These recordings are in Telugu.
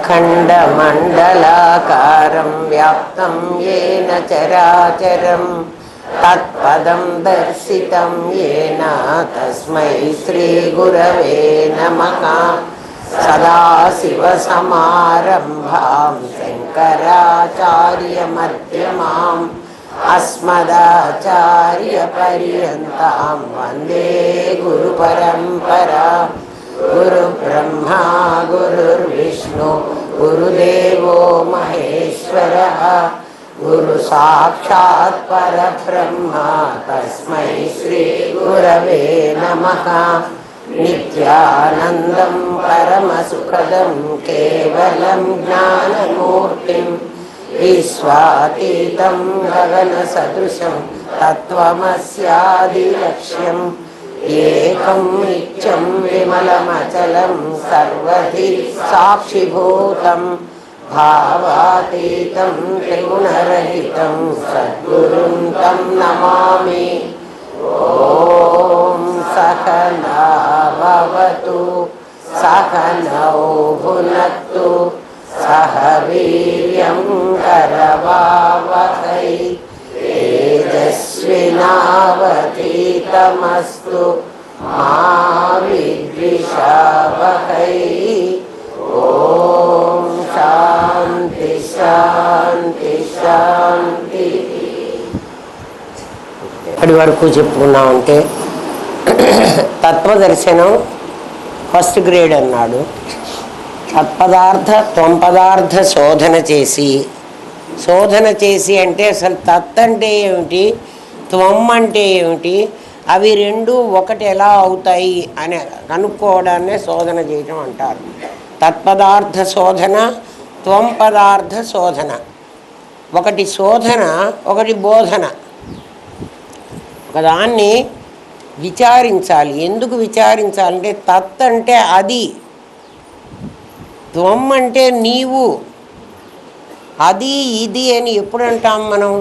अखण्डमण्डलाकारं व्याप्तं येन चराचरं तत्पदं दर्शितं येन तस्मै श्रीगुरवे नमः। सदाशिवसमारम्भां शङ्कराचार्यमध्यमाम् अस्मदाचार्यपर्यन्तां वन्दे गुरुपरम्परां। गुरुब्रह्मा गुरुर्विष्णु गुरुदेवो महेश्वरः गुरुसाक्षात् परब्रह्मा तस्मै श्रीगुरवे नमः। नित्यानन्दं परमसुखदं केवलं ज्ञानमूर्तिं विश्वातीतं गगनसदृशं तत्त्वमस्यादिलक्ष्यम् एकं नित्यं विमलमचलं सर्वधि साक्षिभूतं भावातीतं त्रिगुणरहितं सद्गुरुं तं नमामि। ॐ सहना भवतु सहनौ भुनक्तु सह वीर्यं करवावहै तेजस्विनावतीतमस्तु मा विद्विषावहै। ॐ शान्ति शान्ति शान्ति। ఇప్పటి వరకు చెప్పుకున్నామంటే తత్వదర్శనం ఫస్ట్ గ్రేడ్ అన్నాడు. తత్పదార్థ త్వంపదార్థ శోధన చేసి అంటే అసలు తత్ అంటే ఏమిటి, త్వం అంటే ఏమిటి, అవి రెండు ఒకటి ఎలా అవుతాయి అని కనుక్కోవడాన్నే శోధన చేయటం అంటారు. తత్పదార్థ శోధన, త్వం పదార్థ శోధన. ఒకటి శోధన, ఒకటి బోధన. ఒకదాన్ని విచారించాలి. ఎందుకు విచారించాలంటే తత్ అంటే అది, త్వం అంటే నీవు, అది ఇది అని ఎప్పుడు అంటాం మనం?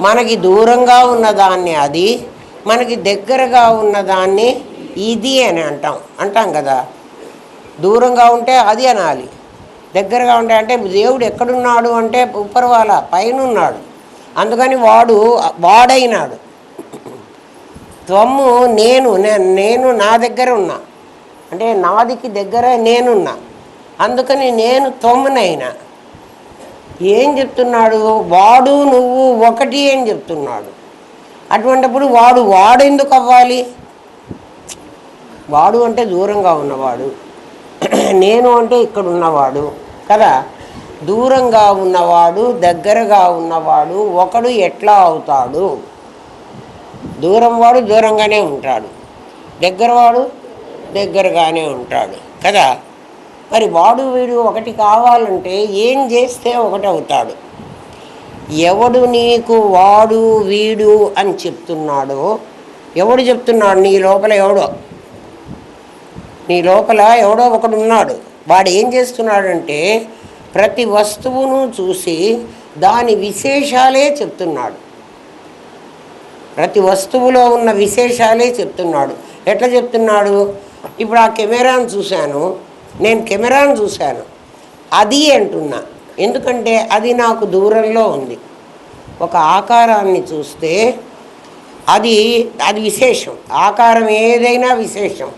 మనకి దూరంగా ఉన్నదాన్ని అది, మనకి దగ్గరగా ఉన్నదాన్ని ఇది అని అంటాం కదా. దూరంగా ఉంటే అది అనాలి, దగ్గరగా ఉంటే అంటే దేవుడు ఎక్కడున్నాడు అంటే ఉపరవాల పైన ఉన్నాడు, అందుకని వాడైనాడు. త్వము నేను నా దగ్గర ఉన్నా అంటే నాదికి దగ్గర నేనున్నా, అందుకని నేను త్వమునైనా. ఏం చెప్తున్నాడు? వాడు నువ్వు ఒకటి అని చెప్తున్నాడు. అటువంటిప్పుడు వాడు ఎందుకు అవ్వాలి? వాడు అంటే దూరంగా ఉన్నవాడు, నేను అంటే ఇక్కడ ఉన్నవాడు కదా. దూరంగా ఉన్నవాడు దగ్గరగా ఉన్నవాడు ఒకడు ఎట్లా అవుతాడు? దూరం వాడు దూరంగానే ఉంటాడు, దగ్గరవాడు దగ్గరగానే ఉంటాడు కదా. మరి వాడు వీడు ఒకటి కావాలంటే ఏం చేస్తే ఒకటి అవుతాడు? ఎవడు నీకు వాడు వీడు అని చెప్తున్నాడో, ఎవడు చెప్తున్నాడు? నీ లోపల ఎవడో ఒకడు ఉన్నాడు. వాడు ఏం చేస్తున్నాడంటే ప్రతి వస్తువును చూసి దాని విశేషాలే చెప్తున్నాడు. ప్రతి వస్తువులో ఉన్న విశేషాలే చెప్తున్నాడు. ఎట్లా చెప్తున్నాడు? ఇప్పుడు ఆ కెమెరాను చూశాను, నేను కెమెరాను చూశాను అది అంటున్నా, ఎందుకంటే అది నాకు దూరంలో ఉంది. ఒక ఆకారాన్ని చూస్తే అది విశేషం. ఆకారం ఏదైనా విశేషం.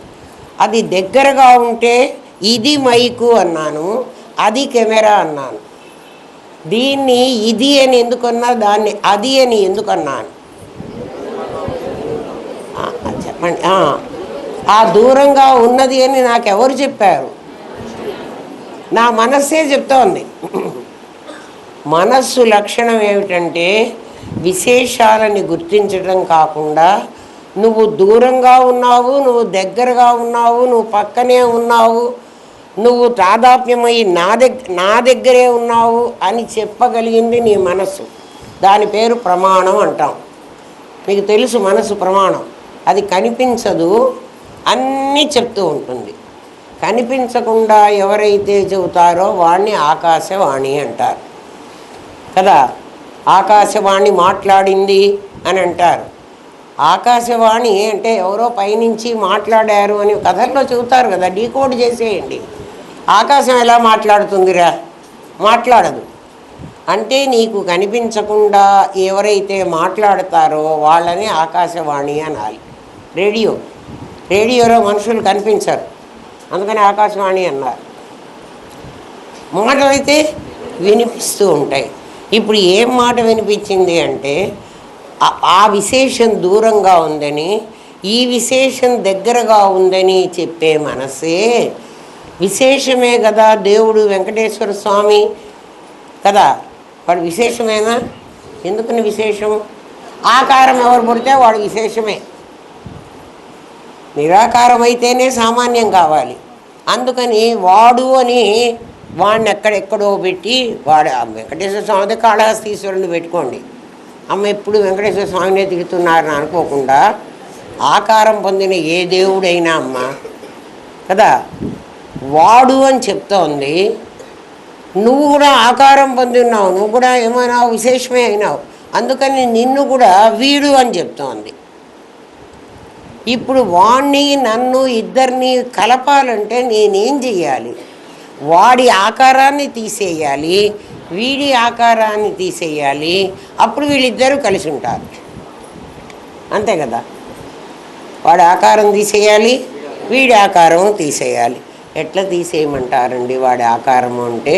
అది దగ్గరగా ఉంటే ఇది మైకు అన్నాను, అది కెమెరా అన్నాను. దీన్ని ఇది అని ఎందుకన్నా, దాన్ని అది అని ఎందుకన్నాను చెప్పండి. ఆ దూరంగా ఉన్నది అని నాకెవరు చెప్పారు? నా మనస్సే చెప్తోంది. మనస్సు లక్షణం ఏమిటంటే విశేషాలని గుర్తించడం కాకుండా నువ్వు దూరంగా ఉన్నావు, నువ్వు దగ్గరగా ఉన్నావు, నువ్వు పక్కనే ఉన్నావు, నువ్వు తాదాత్మ్యమై నా దగ్గరే ఉన్నావు అని చెప్పగలిగింది నీ మనస్సు. దాని పేరు ప్రమాణం అంటాం. మీకు తెలుసు మనసు ప్రమాణం. అది కనిపించదు, అన్నీ చెప్తూ ఉంటుంది. కనిపించకుండా ఎవరైతే చెబుతారో వాణ్ణి ఆకాశవాణి అంటారు కదా. ఆకాశవాణి మాట్లాడింది అని అంటారు. ఆకాశవాణి అంటే ఎవరో పైనుంచి మాట్లాడారు అని కథల్లో చెబుతారు కదా, డీకోడ్ చేసేయండి. ఆకాశం ఎలా మాట్లాడుతుందిరా? మాట్లాడదు. అంటే నీకు కనిపించకుండా ఎవరైతే మాట్లాడతారో వాళ్ళని ఆకాశవాణి అనాలి. రేడియోలో మనుషులు కనిపించరు, అందుకని ఆకాశవాణి అన్నారు. మాటలైతే వినిపిస్తూ ఉంటాయి. ఇప్పుడు ఏం మాట వినిపించింది అంటే ఆ విశేషం దూరంగా ఉందని, ఈ విశేషం దగ్గరగా ఉందని చెప్పే మనసే విశేషమే కదా. దేవుడు వెంకటేశ్వర స్వామి కదా, వాడు విశేషమేనా? ఎందుకని విశేషం? ఆకారం ఎవరు పుడితే వాడు విశేషమే. నిరాకారం అయితేనే సామాన్యం కావాలి. అందుకని వాడు అని వాడిని ఎక్కడెక్కడో పెట్టి, వాడు వెంకటేశ్వర స్వామి కాళహస్తీశ్వరుని పెట్టుకోండి. అమ్మ ఎప్పుడు వెంకటేశ్వర స్వామినే తిడుతున్నారని అనుకోకుండా, ఆకారం పొందిన ఏ దేవుడైనా అమ్మ కదా వాడు అని చెప్తోంది. నువ్వు కూడా ఆకారం పొంది ఉన్నావు, నువ్వు కూడా ఏమైనా విశేషమే అయినావు, అందుకని నిన్ను కూడా వీడు అని చెప్తోంది. ఇప్పుడు వాణ్ణి నన్ను ఇద్దరిని కలపాలంటే నేనేం చెయ్యాలి? వాడి ఆకారాన్ని తీసేయాలి, వీడి ఆకారాన్ని తీసేయాలి, అప్పుడు వీళ్ళిద్దరూ కలిసి ఉంటారు. అంతే కదా. వాడి ఆకారం తీసేయాలి, వీడి ఆకారం తీసేయాలి. ఎట్లా తీసేయమంటారండి వాడి ఆకారము అంటే?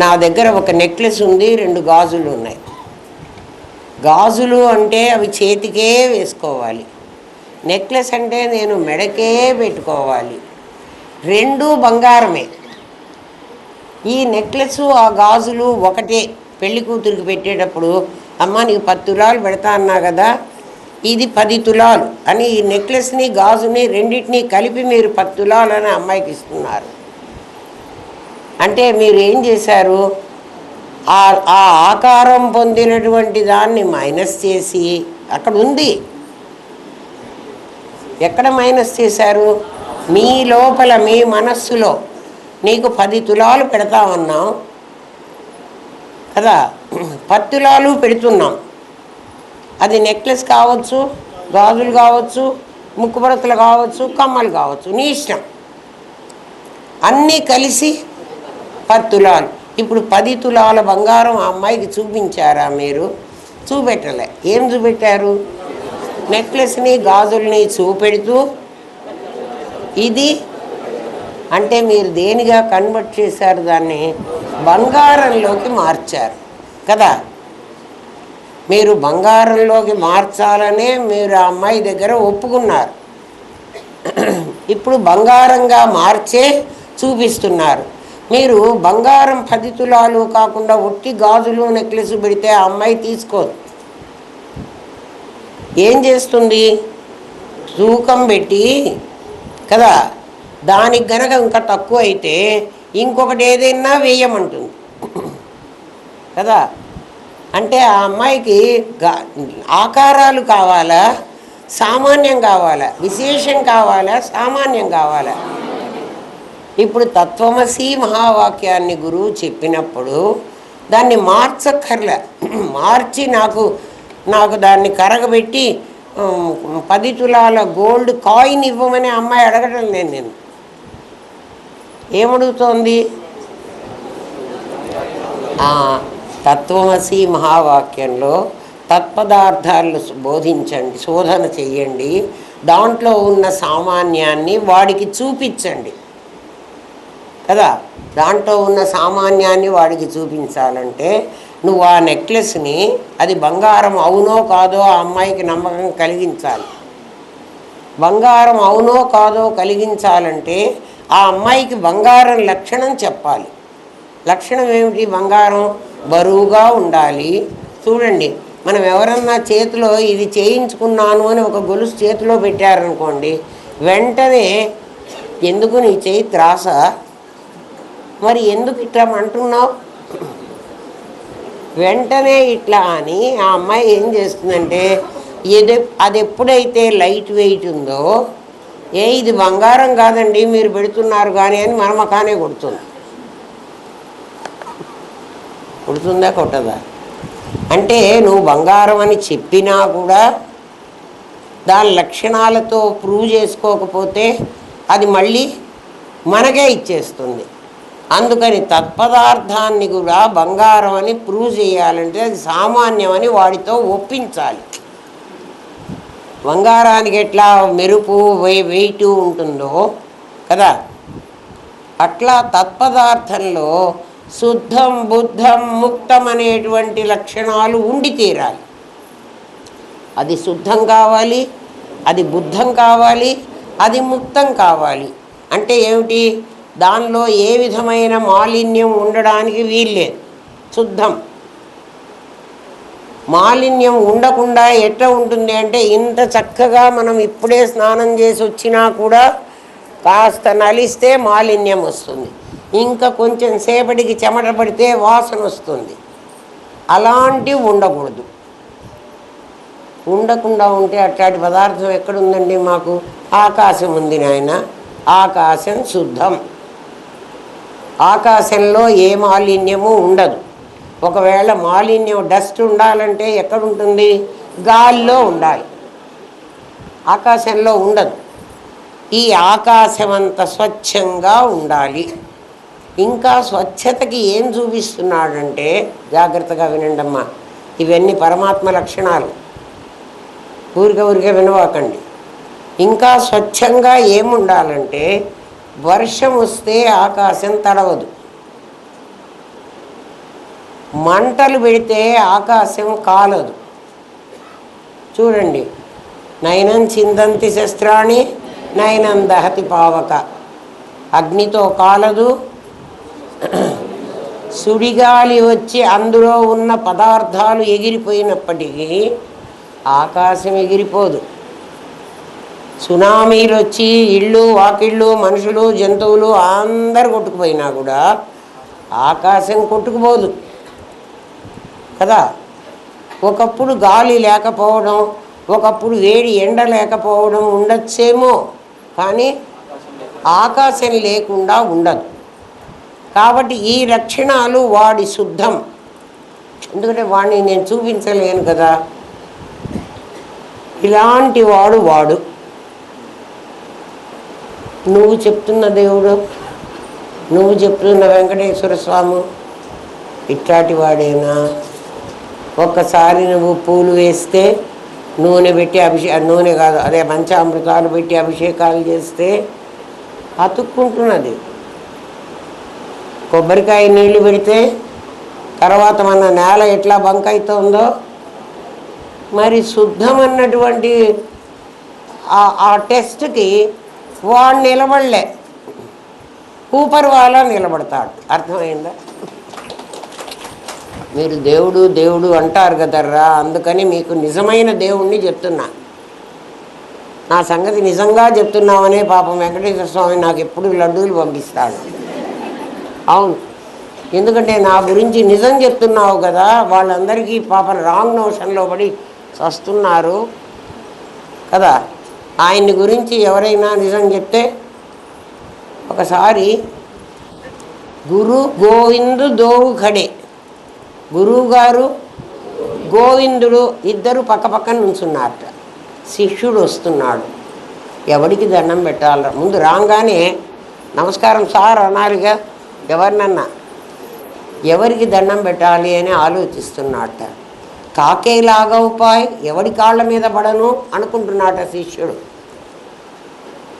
నా దగ్గర ఒక నెక్లెస్ ఉంది, 2 గాజులు ఉన్నాయి. గాజులు అంటే అవి చేతికే వేసుకోవాలి, నెక్లెస్ అంటే నేను మెడకే పెట్టుకోవాలి. 2 బంగారమే. ఈ నెక్లెస్ ఆ గాజులు ఒకటే. పెళ్లి కూతురికి పెట్టేటప్పుడు అమ్మ నీకు 10 తులాలు పెడతా అన్నా కదా, ఇది 10 తులాలు అని ఈ నెక్లెస్ని గాజుని రెండింటినీ కలిపి మీరు 10 తులాలు అని అమ్మాయికి ఇస్తున్నారు. అంటే మీరు ఏం చేశారు? ఆ ఆకారం పొందినటువంటి దాన్ని మైనస్ చేసి, అక్కడ ఉంది, ఎక్కడ మైనస్ చేశారు? మీ లోపల, మీ మనస్సులో నీకు 10 తులాలు పెడతామన్నాం కదా, 10 తులాలు పెడుతున్నాం. అది నెక్లెస్ కావచ్చు, గాజులు కావచ్చు, ముక్కుబడతలు కావచ్చు, కమ్మలు కావచ్చు, నీ ఇష్టం. అన్నీ కలిసి 10 తులాలు. ఇప్పుడు 10 తులాల బంగారం ఆ అమ్మాయికి చూపించారా మీరు? చూపెట్టలే. ఏం చూపెట్టారు? నెక్లెస్ని గాజుల్ని చూపెడుతూ ఇది అంటే మీరు దేనిగా కన్వర్ట్ చేశారు? దాన్ని బంగారంలోకి మార్చారు కదా. మీరు బంగారంలోకి మార్చాలనే మీరు ఆ అమ్మాయి దగ్గర ఒప్పుకున్నారు. ఇప్పుడు బంగారంగా మార్చే చూపిస్తున్నారు. మీరు బంగారం 10 తులాలు కాకుండా ఒట్టి గాజులు నెక్లెస్ పెడితే ఆ అమ్మాయి తీసుకోదు. ఏం చేస్తుంది? తూకం పెట్టి కదా, దానికి గనక ఇంకా తక్కువ అయితే ఇంకొకటి ఏదైనా వేయమంటుంది కదా. అంటే ఆ అమ్మాయికి ఆకారాలు కావాలా, సామాన్యం కావాలా? విశేషం కావాలా, సామాన్యం కావాలా? ఇప్పుడు తత్వమసి మహావాక్యాన్ని గురువు చెప్పినప్పుడు దాన్ని మార్చక్కర్లే. మార్చి నాకు దాన్ని కరగబెట్టి 10 తులాల గోల్డ్ కాయిన్ ఇవ్వమని అమ్మాయి అడగడం లేదు. నేను ఏమడుగుతోంది? తత్వమసి మహావాక్యంలో తత్పదార్థాలను బోధించండి, శోధన చెయ్యండి, దాంట్లో ఉన్న సామాన్యాన్ని వాడికి చూపించండి కదా. దాంట్లో ఉన్న సామాన్యాన్ని వాడికి చూపించాలంటే నువ్వు ఆ నెక్లెస్ని, అది బంగారం అవునో కాదో ఆ అమ్మాయికి నమ్మకం కలిగించాలి. బంగారం అవునో కాదో కలిగించాలంటే ఆ అమ్మాయికి బంగారం లక్షణం చెప్పాలి. లక్షణం ఏమిటి? బంగారం బరువుగా ఉండాలి. చూడండి, మనం ఎవరన్నా చేతిలో ఇది చేయించుకున్నాను అని ఒక గొలుసు చేతిలో పెట్టారనుకోండి, వెంటనే ఎందుకు నీ చేయి త్రాస, మరి ఎందుకు ఇట్లా అంటున్నావు? వెంటనే ఇట్లా అని ఆ అమ్మాయి ఏం చేస్తుందంటే, అది ఎప్పుడైతే లైట్ వెయిట్ ఉందో, ఇది బంగారం కాదండి మీరు పెడుతున్నారు కానీ అని మన మకానే కొడుతుంది. కొడుతుందా కొట్టదా? అంటే నువ్వు బంగారం అని చెప్పినా కూడా దాని లక్షణాలతో ప్రూవ్ చేసుకోకపోతే అది మళ్ళీ మనకే ఇచ్చేస్తుంది. అందుకని తత్పదార్థాన్ని కూడా బంగారం అని ప్రూవ్ చేయాలంటే అది సామాన్యమని వాడితో ఒప్పించాలి. బంగారానికి ఎట్లా మెరుపు వెయిట్ ఉంటుందో కదా, అట్లా తత్పదార్థంలో శుద్ధం బుద్ధం ముక్తం అనేటువంటి లక్షణాలు ఉండి తీరాలి. అది శుద్ధం కావాలి, అది బుద్ధం కావాలి, అది ముక్తం కావాలి. అంటే ఏమిటి? దానిలో ఏ విధమైన మాలిన్యం ఉండడానికి వీల్లేదు. శుద్ధం. మాలిన్యం ఉండకుండా ఎట్లా ఉంటుంది అంటే, ఇంత చక్కగా మనం ఇప్పుడే స్నానం చేసి వచ్చినా కూడా కాస్త నలిస్తే మాలిన్యం వస్తుంది, ఇంకా కొంచెం సేపటికి చెమట పడితే వాసన వస్తుంది. అలాంటివి ఉండకూడదు. ఉండకుండా ఉంటే అట్లాంటి పదార్థం ఎక్కడుందండి మాకు? ఆకాశం ఉంది నాయన. ఆకాశం శుద్ధం. ఆకాశంలో ఏ మాలిన్యము ఉండదు. ఒకవేళ మాలిన్యం డస్ట్ ఉండాలంటే ఎక్కడుంటుంది? గాలిలో ఉండాలి, ఆకాశంలో ఉండదు. ఈ ఆకాశం అంత స్వచ్ఛంగా ఉండాలి. ఇంకా స్వచ్ఛతకి ఏం చూపిస్తున్నాడంటే, జాగ్రత్తగా వినండమ్మా, ఇవన్నీ పరమాత్మ లక్షణాలు, ఊరికే వినవాకండి. ఇంకా స్వచ్ఛంగా ఏముండాలంటే, వర్షం వస్తే ఆకాశం తడవదు, మంటలు పెడితే ఆకాశం కాలదు. చూడండి, నయనం చిందంతి శస్త్రాణి నయనం దహతి పావక. అగ్నితో కాలదు, సుడిగాలి వచ్చి అందులో ఉన్న పదార్థాలు ఎగిరిపోయినప్పటికీ ఆకాశం ఎగిరిపోదు. సునామీలు వచ్చి ఇళ్ళు వాకిళ్ళు మనుషులు జంతువులు అందరు కొట్టుకుపోయినా కూడా ఆకాశం కొట్టుకుపోదు కదా. ఒకప్పుడు గాలి లేకపోవడం, ఒకప్పుడు వేడి ఎండ లేకపోవడం ఉండొచ్చేమో, కానీ ఆకాశం లేకుండా ఉండదు. కాబట్టి ఈ లక్షణాలు వాడి శుద్ధం. ఎందుకంటే వాడిని నేను చూపించలేను కదా, ఇలాంటి వాడు నువ్వు చెప్తున్న దేవుడు, నువ్వు చెప్తున్న వెంకటేశ్వర స్వామి ఇట్లాంటి వాడేనా? ఒక్కసారి నువ్వు పూలు వేస్తే, నూనె పెట్టి నూనె కాదు అదే పంచామృతాలు పెట్టి అభిషేకాలు చేస్తే అతుక్కుంటున్నది. కొబ్బరికాయ నీళ్లు పెడితే తర్వాత మన నేల ఎట్లా బంక అవుతుందో, మరి శుద్ధం అన్నటువంటి ఆ టెస్ట్కి వాడు నిలబడలే, ఊపర్ వాళ్ళ నిలబడతాడు. అర్థమైందా? మీరు దేవుడు దేవుడు అంటారు కదర్రా, అందుకని మీకు నిజమైన దేవుణ్ణి చెప్తున్నా. నా సంగతి నిజంగా చెప్తున్నామనే పాపం వెంకటేశ్వర స్వామి నాకు ఎప్పుడు లడ్డూలు పంపిస్తాడు. అవును, ఎందుకంటే నా గురించి నిజం చెప్తున్నావు కదా, వాళ్ళందరికీ పాపం రాంగ్ నోషన్లో పడి వస్తున్నారు కదా. ఆయన్ని గురించి ఎవరైనా నిజం చెప్తే, ఒకసారి గురు గోవిందు దోవు ఖడే, గురువుగారు గోవిందుడు ఇద్దరు పక్కపక్కన నుంచున్నారట. శిష్యుడు వస్తున్నాడు, ఎవడికి దండం పెట్టాల? ముందు రాగానే నమస్కారం సార్ అనాలిగా, ఎవరినన్నా ఎవరికి దండం పెట్టాలి అని ఆలోచిస్తున్నాడట. కాకేలాగా ఉపాయ్, ఎవడి కాళ్ళ మీద పడను అనుకుంటున్నాట శిష్యుడు.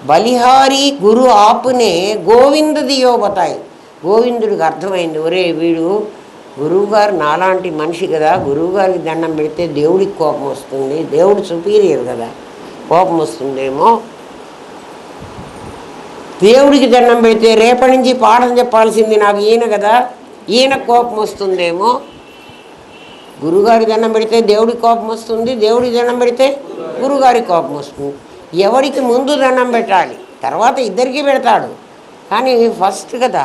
బలిహారి గురు ఆపునే గోవింద దియో బతాయి. గోవిందుడికి అర్థమైంది, ఒరే వీడు గురువుగారు నాలాంటి మనిషి కదా, గురువుగారికి దండం పెడితే దేవుడికి కోపం వస్తుంది, దేవుడు సుపీరియర్ కదా, కోపం వస్తుందేమో. దేవుడికి దండం పెడితే రేపటి నుంచి పాఠం చెప్పాల్సింది నాకు ఈయన కదా, ఈయన కోపం వస్తుందేమో. గురువుగారికి దండం పెడితే దేవుడికి కోపం వస్తుంది, దేవుడికి దండం పెడితే గురువుగారికి కోపం వస్తుంది. ఎవరికి ముందు దండం పెట్టాలి, తర్వాత ఇద్దరికీ పెడతాడు, కానీ ఫస్ట్ కదా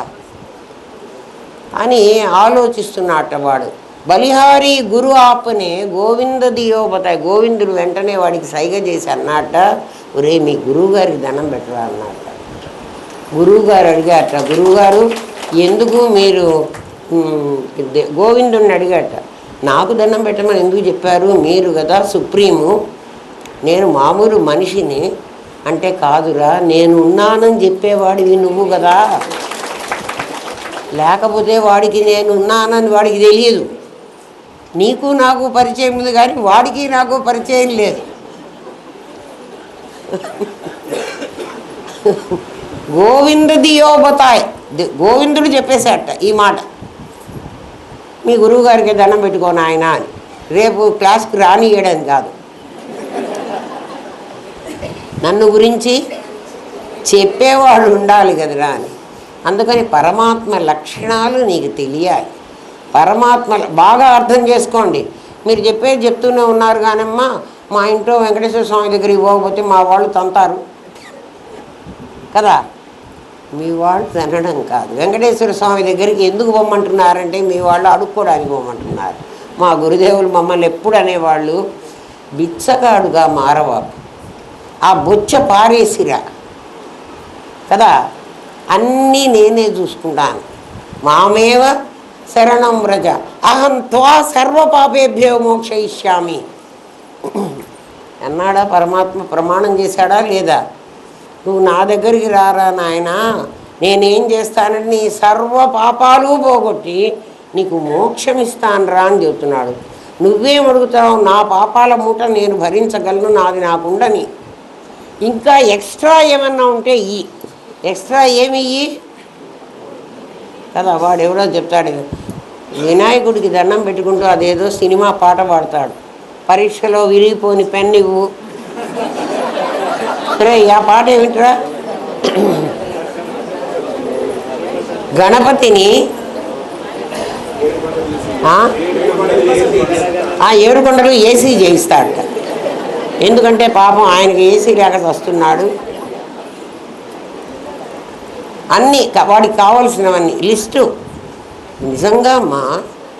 అని ఆలోచిస్తున్నట్ట వాడు. బలిహారి గురు ఆపనే గోవింద దియోపతాయి. గోవిందుడు వెంటనే వాడికి సైగ చేసి అన్నట్ట, ఒరే మీ గురువుగారికి దండం పెట్టరా అన్నట్ట. గురువుగారు అడిగాట, గురువుగారు ఎందుకు మీరు గోవిందుడిని అడిగాట, నాకు దండం పెట్టమని ఎందుకు చెప్పారు? మీరు కదా సుప్రీము, నేను మామూలు మనిషిని, అంటే కాదురా, నేను ఉన్నానని చెప్పేవాడివి నువ్వు కదా, లేకపోతే వాడికి నేను ఉన్నానని వాడికి తెలియదు. నీకు నాకు పరిచయం ఉంది కానీ వాడికి నాకు పరిచయం లేదు. గోవింద దియోబతాయ్, గోవిందుడు చెప్పేశాట ఈ మాట. మీ గురువు గారికి దండం పెట్టుకోను ఆయన అని, రేపు క్లాస్కి రానియడం కాదు, నన్ను గురించి చెప్పేవాడు ఉండాలి కదరా అని. అందుకని పరమాత్మ లక్షణాలు నీకు తెలియాలి. పరమాత్మ బాగా అర్థం చేసుకోండి. మీరు చెప్పేది చెప్తూనే ఉన్నారు కానమ్మా, మా ఇంట్లో వెంకటేశ్వర స్వామి దగ్గరికి పోకపోతే మా వాళ్ళు తంతారు కదా. మీ వాళ్ళు తినడం కాదు, వెంకటేశ్వర స్వామి దగ్గరికి ఎందుకు పొమ్మంటున్నారంటే మీ వాళ్ళు అడుక్కోవడానికి పొమ్మంటున్నారు. మా గురుదేవులు మమ్మల్ని ఎప్పుడు అనేవాళ్ళు, బిచ్చగాడుగా మారవాకు, ఆ బొచ్చ పారేసిరా కదా, అన్నీ నేనే చూసుకుంటాను. మామేవ శరణం వ్రజ అహం త్వా సర్వపాపేభ్యో మోక్షయిష్యామి అన్నాడా పరమాత్మ? ప్రమాణం చేశాడా లేదా? నువ్వు నా దగ్గరికి రారా నాయనా, నేనేం చేస్తానంటే నీ సర్వ పాపాలు పోగొట్టి నీకు మోక్షం ఇస్తాను రా అని చెబుతున్నాడు. నువ్వేం అడుగుతావు? నా పాపాల మూట నేను భరించగలను, నాది నాకుండని. ఇంకా ఎక్స్ట్రా ఏమన్నా ఉంటే ఈ ఎక్స్ట్రా ఏమి కదా. వాడు ఎవడో చెప్తాడు, వినాయకుడికి దండం పెట్టుకుంటూ అదేదో సినిమా పాట పాడతాడు, పరీక్షలో విరిగిపోని పెన్ ఇవ్వు. సరే, ఆ పాట ఏమిట్రా? గణపతిని ఆ 7 కొండలు ఏసీ చేయిస్తాడట. ఎందుకంటే పాపం ఆయనకి ఏసీ లేక వస్తున్నాడు. అన్నీ వాడికి కావాల్సినవన్నీ లిస్టు. నిజంగా మా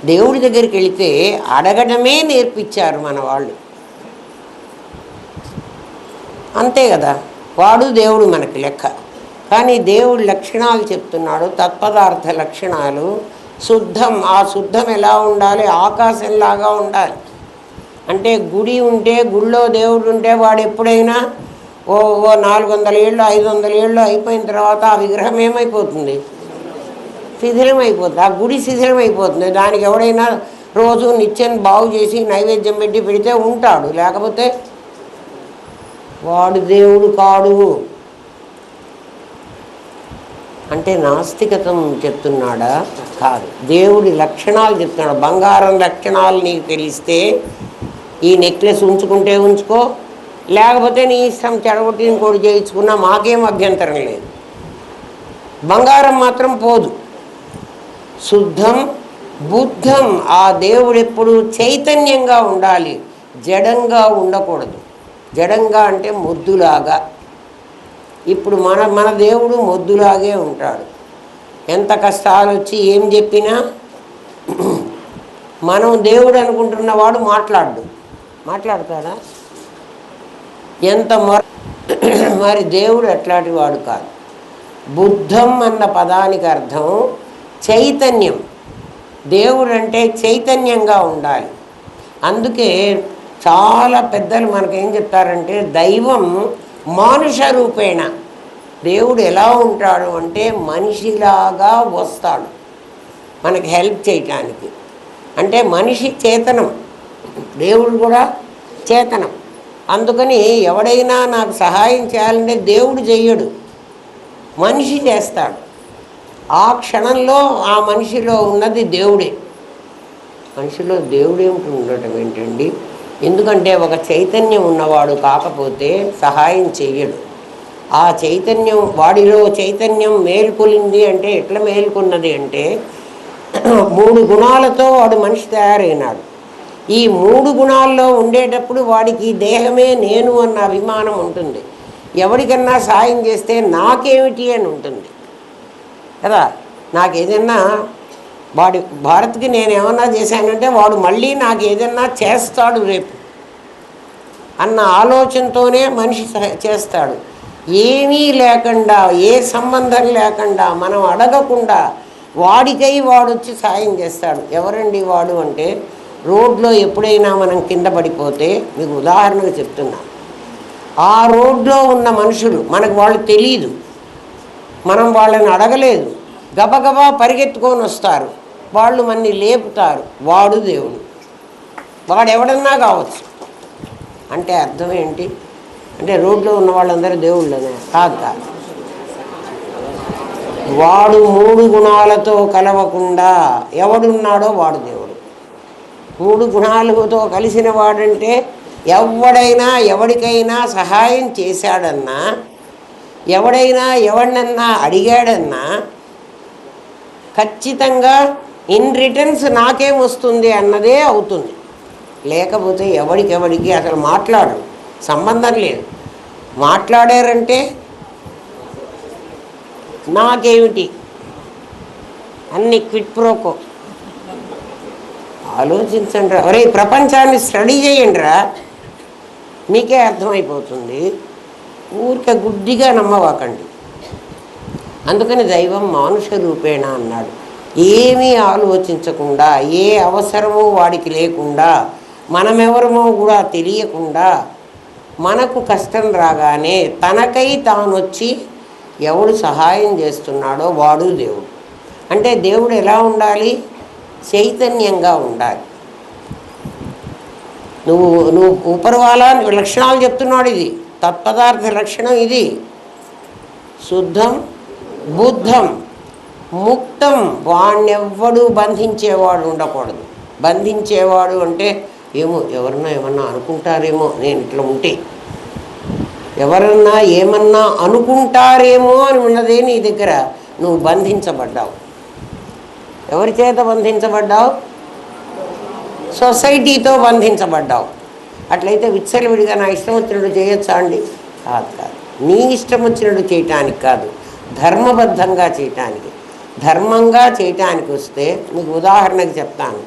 దేవుడి దగ్గరికి వెళితే అడగడమే నేర్పించారు మన వాళ్ళు, అంతే కదా. వాడు దేవుడు మనకి లెక్క. కానీ దేవుడి లక్షణాలు చెప్తున్నాడు, తత్పదార్థ లక్షణాలు. శుద్ధం, ఆ శుద్ధం ఎలా ఉండాలి? ఆకాశంలాగా ఉండాలి. అంటే గుడి ఉంటే, గుళ్ళో దేవుడు ఉంటే వాడు ఎప్పుడైనా ఓ 400 ఏళ్ళు 500 ఏళ్ళు అయిపోయిన తర్వాత ఆ విగ్రహం ఏమైపోతుంది? శిథిలమైపోతుంది. ఆ గుడి శిథిలమైపోతుంది. దానికి ఎవడైనా రోజు నిత్యం బాగు చేసి నైవేద్యం పెట్టి పెడితే ఉంటాడు, లేకపోతే వాడు దేవుడు కాడు. అంటే నాస్తికతం చెప్తున్నాడా? కాదు, దేవుడి లక్షణాలు చెప్తున్నాడు. బంగారం లక్షణాలు నీకు తెలిస్తే ఈ నెక్లెస్ ఉంచుకుంటే ఉంచుకో, లేకపోతే నీ ఇష్టం చెడగొట్టి ఇంకోటి చేయించుకున్నా మాకేం అభ్యంతరం లేదు. బంగారం మాత్రం పోదు. శుద్ధం బుద్ధం, ఆ దేవుడు ఎప్పుడు చైతన్యంగా ఉండాలి, జడంగా ఉండకూడదు. జడంగా అంటే మొద్దులాగా. ఇప్పుడు మన దేవుడు మొద్దులాగే ఉంటాడు. ఎంత కష్టాలు వచ్చి ఏం చెప్పినా మనం దేవుడు అనుకుంటున్నవాడు మాట్లాడతాడా? ఎంత మరి దేవుడు అట్లాంటి వాడు కాదు. బుద్ధం అన్న పదానికి అర్థం చైతన్యం. దేవుడు అంటే చైతన్యంగా ఉండాలి. అందుకే చాలా పెద్దలు మనకేం చెప్తారంటే, దైవం మానుష రూపేణ. దేవుడు ఎలా ఉంటాడు అంటే మనిషిలాగా వస్తాడు మనకి హెల్ప్ చేయటానికి. అంటే మనిషి చేతనం, దేవుడు కూడా చేతనం. అందుకని ఎవడైనా నాకు సహాయం చేయాలంటే దేవుడు చెయ్యడు, మనిషి చేస్తాడు. ఆ క్షణంలో ఆ మనిషిలో ఉన్నది దేవుడే. మనిషిలో దేవుడేమిటి ఉండటం ఏంటండి? ఎందుకంటే ఒక చైతన్యం ఉన్నవాడు కాకపోతే సహాయం చెయ్యడు. ఆ చైతన్యం, వాడిలో చైతన్యం మేల్కొలింది అంటే ఎట్లా మేల్కొన్నది అంటే 3 గుణాలతో వాడు మనిషి తయారైనాడు. ఈ 3 గుణాల్లో ఉండేటప్పుడు వాడికి దేహమే నేను అన్న అభిమానం ఉంటుంది. ఎవరికన్నా సాయం చేస్తే నాకేమిటి అని ఉంటుంది కదా. నాకేదన్నా భారత్కి నేను ఏమన్నా చేశానంటే వాడు మళ్ళీ నాకు ఏదన్నా చేస్తాడు రేపు అన్న ఆలోచనతోనే మనిషి చేస్తాడు. ఏమీ లేకుండా, ఏ సంబంధం లేకుండా, మనం అడగకుండా వాడికై వాడు వచ్చి సాయం చేస్తాడు. ఎవరండి వాడు అంటే, రోడ్లో ఎప్పుడైనా మనం కింద పడిపోతే, మీకు ఉదాహరణకు చెప్తున్నా, ఆ రోడ్లో ఉన్న మనుషులు మనకు వాళ్ళు తెలియదు, మనం వాళ్ళని అడగలేదు, గబగబా పరిగెత్తుకొని వస్తారు, వాళ్ళు మనని లేపుతారు. వాడు దేవుడు. వాడు ఎవడన్నా కావచ్చు. అంటే అర్థం ఏంటి? అంటే రోడ్లో ఉన్న వాళ్ళందరూ దేవుళ్ళనే కాదు. కాదు. వాడు 3 గుణాలతో కలవకుండా ఎవడున్నాడో వాడు దేవుడు. 3 గుణాలతో కలిసిన వాడంటే ఎవడైనా ఎవడికైనా సహాయం చేశాడన్నా, ఎవడైనా ఎవడినన్నా అడిగాడన్నా ఖచ్చితంగా ఇన్ రిటర్న్స్ నాకేం వస్తుంది అన్నదే అవుతుంది. లేకపోతే ఎవడికెవడికి అసలు మాట్లాడరు, సంబంధం లేదు. మాట్లాడారంటే నాకేమిటి అన్ని క్విట్ ప్రోకో. ఆలోచించండి రా, ఒరే ప్రపంచాన్ని స్టడీ చేయండి రా, మీకే అర్థమైపోతుంది. ఊరికే గుడ్డిగా నమ్మవాకండి. అందుకని దైవం మానుష రూపేణ అన్నాడు. ఏమీ ఆలోచించకుండా, ఏ అవసరము వాడికి లేకుండా, మనమెవరమో కూడా తెలియకుండా, మనకు కష్టం రాగానే తనకై తానొచ్చి ఎవడు సహాయం చేస్తున్నాడో వాడు దేవుడు. అంటే దేవుడు ఎలా ఉండాలి? చైతన్యంగా ఉండాలి. నువ్వు ఉపరివాల లక్షణాలు చెప్తున్నాడు. ఇది తత్పదార్థ లక్షణం. ఇది శుద్ధం, బుద్ధం, ముక్తం. వాణ్ణెవ్వడు బంధించేవాడు ఉండకూడదు. బంధించేవాడు అంటే ఏమో ఎవరన్నా ఏమన్నా అనుకుంటారేమో నేను ఇట్లా ఉంటే, ఎవరన్నా ఏమన్నా అనుకుంటారేమో అని ఉన్నదే నీ దగ్గర. నువ్వు బంధించబడ్డావు. ఎవరి చేత బంధించబడ్డావు? సొసైటీతో బంధించబడ్డావు. అట్లయితే విచ్చలవిడిగా నా ఇష్టం వచ్చినట్టు చేయొచ్చా అండి? కాదు. కాదు. నీ ఇష్టం వచ్చినట్టు చేయటానికి కాదు, ధర్మబద్ధంగా చేయటానికి. ధర్మంగా చేయటానికి వస్తే మీకు ఉదాహరణకి చెప్తాను.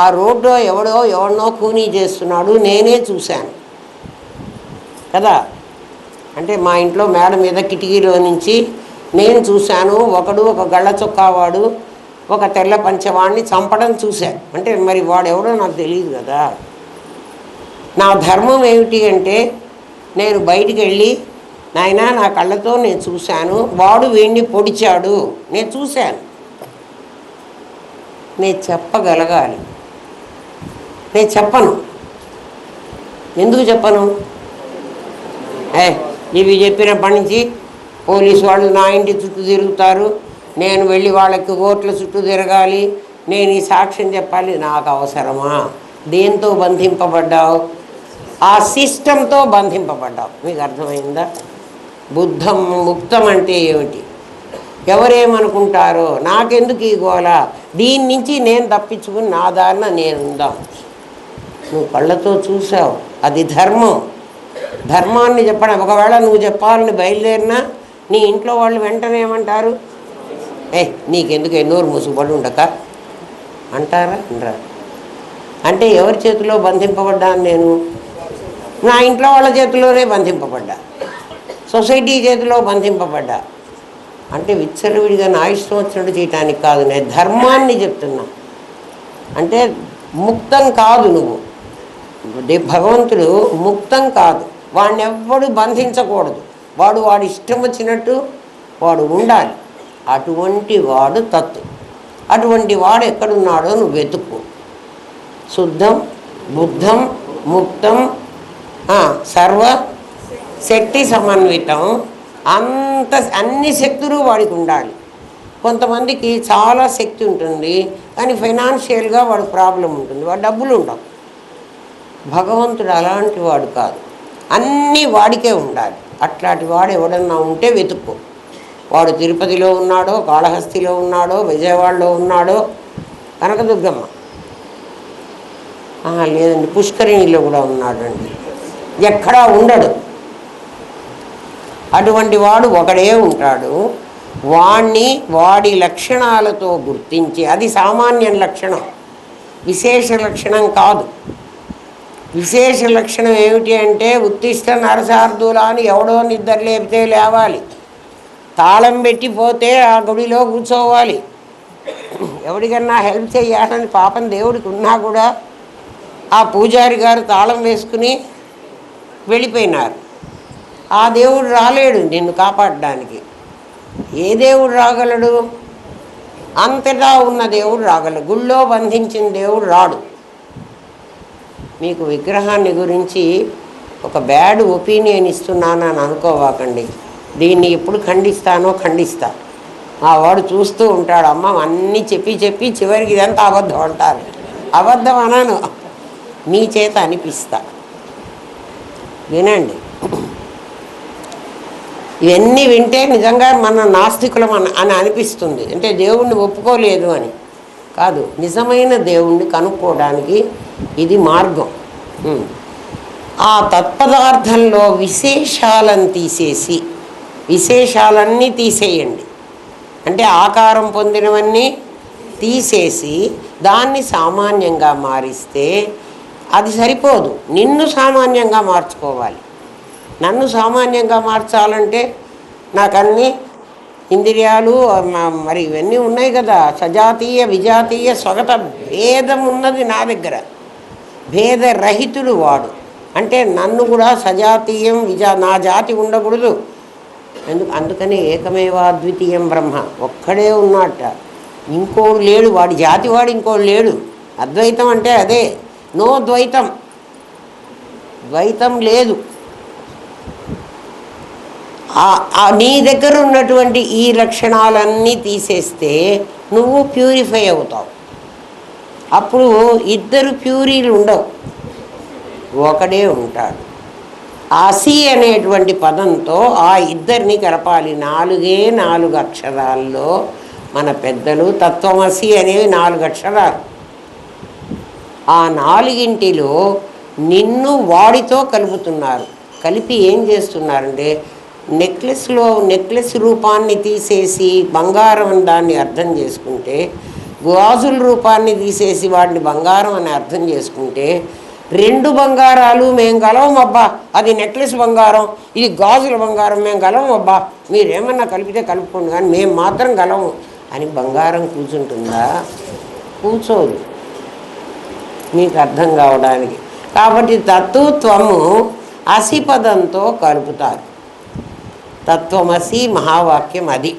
ఆ రోడ్లో ఎవడనో కూనీ చేస్తున్నాడు, నేనే చూశాను కదా. అంటే మా ఇంట్లో మేడ మీద కిటికీలో నుంచి నేను చూశాను. ఒక గళ్ళ చొక్కావాడు ఒక తెల్ల పంచవాడిని చంపడం చూశాను. అంటే మరి వాడెవడో నాకు తెలియదు కదా. నా ధర్మం ఏమిటి అంటే, నేను బయటికి వెళ్ళి నాయనా నా కళ్ళతో నేను చూశాను, వాడు వీడిని పొడిచాడు, నేను చూశాను, నేను చెప్పగలగాలి. నేను చెప్పను. ఎందుకు చెప్పను? ఇవి చెప్పినప్పటి నుంచి పోలీసు వాళ్ళు నా ఇంటి చుట్టూ తిరుగుతారు, నేను వెళ్ళి వాళ్ళకి కోర్టుల చుట్టూ తిరగాలి, నేను ఈ సాక్ష్యం చెప్పాలి. నాకు అవసరమా? దేంతో బంధింపబడ్డావు? ఆ సిస్టంతో బంధింపబడ్డావు. మీకు అర్థమైందా? బుద్ధం ముక్తం అంటే ఏమిటి? ఎవరేమనుకుంటారో నాకెందుకు ఈ గోల, దీని నుంచి నేను తప్పించుకుని నా దారిన నేను ఉందాం. నువ్వు కళ్ళతో చూసావు, అది ధర్మం. ధర్మాన్ని చెప్పడం. ఒకవేళ నువ్వు చెప్పాలని బయలుదేరినా నీ ఇంట్లో వాళ్ళు వెంటనే ఏమంటారు? నీకెందుకు ఎన్నోరు మూసుకుపడి ఉండక అంటారా? అనరా? అంటే ఎవరి చేతిలో బంధింపబడ్డాను నేను? నా ఇంట్లో వాళ్ళ చేతిలోనే బంధింపబడ్డా, సొసైటీ చేతిలో బంధింపబడ్డా. అంటే విచ్చలవిడిగా నా ఇష్టం వచ్చినట్టు చేయటానికి కాదు, నేను ధర్మాన్ని చెప్తున్నా. అంటే ముక్తం కాదు నువ్వు. భగవంతుడు ముక్తం కాదు. వాడిని ఎవ్వడు బంధించకూడదు. వాడి ఇష్టం వచ్చినట్టు వాడు ఉండాలి. అటువంటి వాడు తత్తు. అటువంటి వాడు ఎక్కడున్నాడో నువ్వు వెతుక్కు. శుద్ధం, బుద్ధం, ముక్తం, సర్వ శక్తి సమన్వితం. అన్ని శక్తులు వాడికి ఉండాలి. కొంతమందికి చాలా శక్తి ఉంటుంది, కానీ ఫైనాన్షియల్గా వాడు ప్రాబ్లం ఉంటుంది, వాడు డబ్బులు ఉండవు. భగవంతుడు అలాంటి వాడు కాదు, అన్నీ వాడికే ఉండాలి. అట్లాంటి వాడు ఎవడన్నా ఉంటే వెతుక్కో. వాడు తిరుపతిలో ఉన్నాడో, కాళహస్తిలో ఉన్నాడో, విజయవాడలో ఉన్నాడో, కనకదుర్గమ్మ లేదండి పుష్కరిణిలో కూడా ఉన్నాడండి, ఎక్కడా ఉండడు. అటువంటి వాడు ఒకడే ఉంటాడు. వాడి లక్షణాలతో గుర్తించి, అది సామాన్య లక్షణం, విశేష లక్షణం కాదు. విశేష లక్షణం ఏమిటి అంటే, ఉత్తిష్ట నరసార్థులా అని ఎవడో నిద్ర లేపితే లేవాలి, తాళం పెట్టిపోతే ఆ గుడిలో కూర్చోవాలి. ఎవరికన్నా హెల్ప్ చేయాలని పాపం దేవుడికి ఉన్నా కూడా ఆ పూజారి గారు తాళం వేసుకుని వెళ్ళిపోయినారు. ఆ దేవుడు రాలేడు నిన్ను కాపాడడానికి. ఏ దేవుడు రాగలడు? అంతటా ఉన్న దేవుడు రాగలడు. గుళ్ళో బంధించిన దేవుడు రాడు. మీకు విగ్రహాన్ని గురించి ఒక బ్యాడ్ ఒపీనియన్ ఇస్తున్నానని అనుకోవాకండి. దీన్ని ఎప్పుడు ఖండిస్తా. ఆ వాడు చూస్తూ ఉంటాడు, అమ్మ అన్నీ చెప్పి చివరికి ఇదంతా అబద్ధం అంటారు. అబద్ధం అనను, మీ చేత అనిపిస్తా. వినండి. ఇవన్నీ వింటే నిజంగా మన నాస్తికులం అని అనిపిస్తుంది. అంటే దేవుణ్ణి ఒప్పుకోలేదు అని కాదు, నిజమైన దేవుణ్ణి కనుక్కోవడానికి ఇది మార్గం. ఆ తత్పదార్థంలో విశేషాలను తీసేసి, విశేషాలన్నీ తీసేయండి. అంటే ఆకారం పొందినవన్నీ తీసేసి దాన్ని సామాన్యంగా మారిస్తే అది సరిపోదు. నిన్ను సామాన్యంగా మార్చుకోవాలి. నన్ను సామాన్యంగా మార్చాలంటే నాకన్నీ ఇంద్రియాలు మరి ఇవన్నీ ఉన్నాయి కదా, సజాతీయ విజాతీయ స్వగత భేదం ఉన్నది నా దగ్గర. భేదరహితుడు వాడు. అంటే నన్ను కూడా సజాతీయం నా జాతి ఉండకూడదు. అందుకని ఏకమేవాద్వితీయం బ్రహ్మ, ఒక్కడే ఉన్నట్ట, ఇంకోడు లేడు. వాడి జాతి వాడు ఇంకోడు లేడు. అద్వైతం అంటే అదే, నో ద్వైతం, ద్వైతం లేదు. నీ దగ్గర ఉన్నటువంటి ఈ లక్షణాలన్నీ తీసేస్తే నువ్వు ప్యూరిఫై అవుతావు. అప్పుడు ఇద్దరు ప్యూరీలు ఉండవు, ఒకడే ఉంటాడు. అసి అనేటువంటి పదంతో ఆ ఇద్దరిని కలపాలి. 4 అక్షరాల్లో మన పెద్దలు తత్వమసి అనేవి 4 అక్షరాలు. ఆ 4 నిన్ను వాడితో కలుపుతున్నారు. కలిపి ఏం చేస్తున్నారంటే నెక్లెస్ రూపాన్ని తీసేసి బంగారం అని దాన్ని అర్థం చేసుకుంటే, గాజుల రూపాన్ని తీసేసి వాడిని బంగారం అని అర్థం చేసుకుంటే, 2 బంగారాలు మేము గలవం అబ్బా, అది నెక్లెస్ బంగారం, ఇది గాజుల బంగారం, మేము గలవం అబ్బా, మీరేమన్నా కలిపితే కలుపుకోండి కానీ మేము మాత్రం గలము అని బంగారం కూర్చుంటుందా? కూర్చోదు. మీకు అర్థం కావడానికి. కాబట్టి తత్వము అసిపదంతో కలుపుతారు. తత్వమసి మహావాక్యం అది.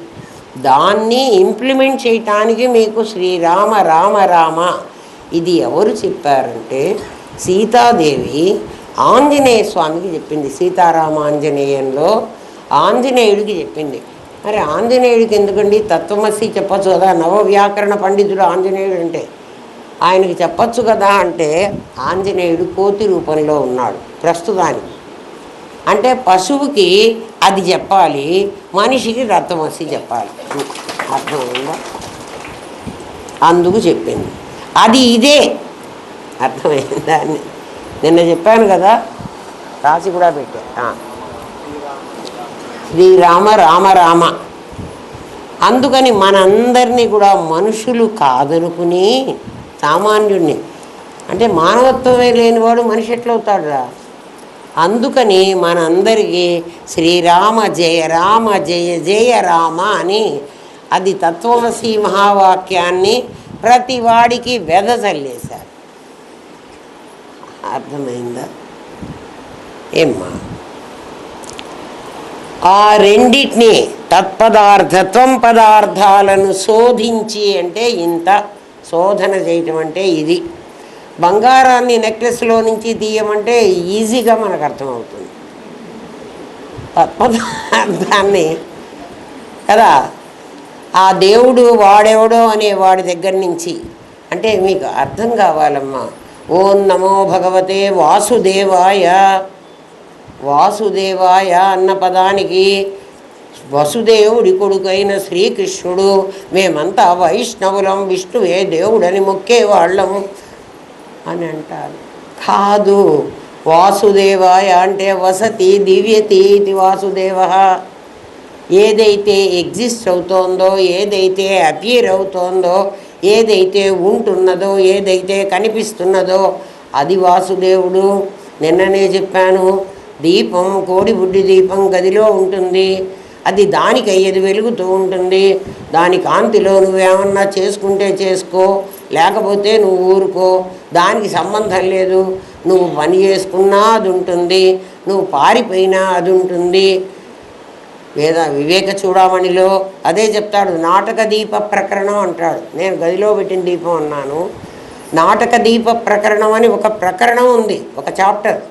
దాన్ని ఇంప్లిమెంట్ చేయటానికి మీకు శ్రీరామ రామ రామ ఇది ఎవరు చెప్పారంటే సీతాదేవి ఆంజనేయ స్వామికి చెప్పింది. సీతారామాంజనేయంలో ఆంజనేయుడికి చెప్పింది. మరి ఆంజనేయుడికి ఎందుకండి తత్వమసి చెప్పచ్చు కదా, నవవ్యాకరణ పండితుడు ఆంజనేయుడు అంటే, ఆయనకి చెప్పచ్చు కదా అంటే, ఆంజనేయుడు కోతి రూపంలో ఉన్నాడు ప్రస్తుతానికి. అంటే పశువుకి అది చెప్పాలి, మనిషికి తత్వమసి చెప్పాలి. అర్థమైందా? అందుకు చెప్పింది అది ఇదే. అర్థమైందా? నిన్న చెప్పాను కదా, రాసి కూడా పెట్టా, శ్రీరామ రామ రామ. అందుకని మనందరినీ కూడా మనుషులు కాదనుకుని, సామాన్యుడిని అంటే మానవత్వమే లేనివాడు మనిషి ఎట్లవుతాడు రా. అందుకని మనందరికీ శ్రీరామ జయ రామ జయ జయ రామ అని అది తత్వమసి మహావాక్యాన్ని ప్రతి వాడికి వెదజల్లేశారు. అర్థమైందా? ఏమ్మా? ఆ రెండిటిని తత్పదార్థత్వం పదార్థాలను శోధించి అంటే ఇంత శోధన చేయటం అంటే ఇది. బంగారాన్ని నెక్లెస్లో నుంచి తీయమంటే ఈజీగా మనకు అర్థమవుతుంది. తత్పదార్థాన్ని కదా, ఆ దేవుడు వాడెవడో అనే వాడి దగ్గర నుంచి అంటే మీకు అర్థం కావాలమ్మా. ఓం నమో భగవతే వాసుదేవాయ. వాసుదేవాయ అన్న పదానికి వసుదేవుడి కొడుకైన శ్రీకృష్ణుడు మేమంతా వైష్ణవులం, విష్ణువే దేవుడని మొక్కేవాళ్ళము అని అంటారు. కాదు, వాసుదేవాయ అంటే వసతి దివ్యతి ఇది వాసుదేవ. ఏదైతే ఎగ్జిస్ట్ అవుతోందో, ఏదైతే అపియర్ అవుతోందో, ఏదైతే ఉంటున్నదో, ఏదైతే కనిపిస్తున్నదో అది వాసుదేవుడు. నిన్ననే చెప్పాను, దీపం కోడిబుడ్డి దీపం గదిలో ఉంటుంది, అది దానికి అయ్యేది వెలుగుతూ ఉంటుంది. దాని కాంతిలో నువ్వేమన్నా చేసుకుంటే చేసుకో, లేకపోతే నువ్వు ఊరుకో, దానికి సంబంధం లేదు. నువ్వు పని చేసుకున్నా అది ఉంటుంది, నువ్వు పారిపోయినా అది ఉంటుంది. వివేక చూడమణిలో అదే చెప్తాడు. నాటక దీప ప్రకరణం అంటాడు. నేను గదిలో పెట్టిన దీపం అన్నాను. నాటక దీప ప్రకరణం అని ఒక ప్రకరణం ఉంది, ఒక చాప్టర్.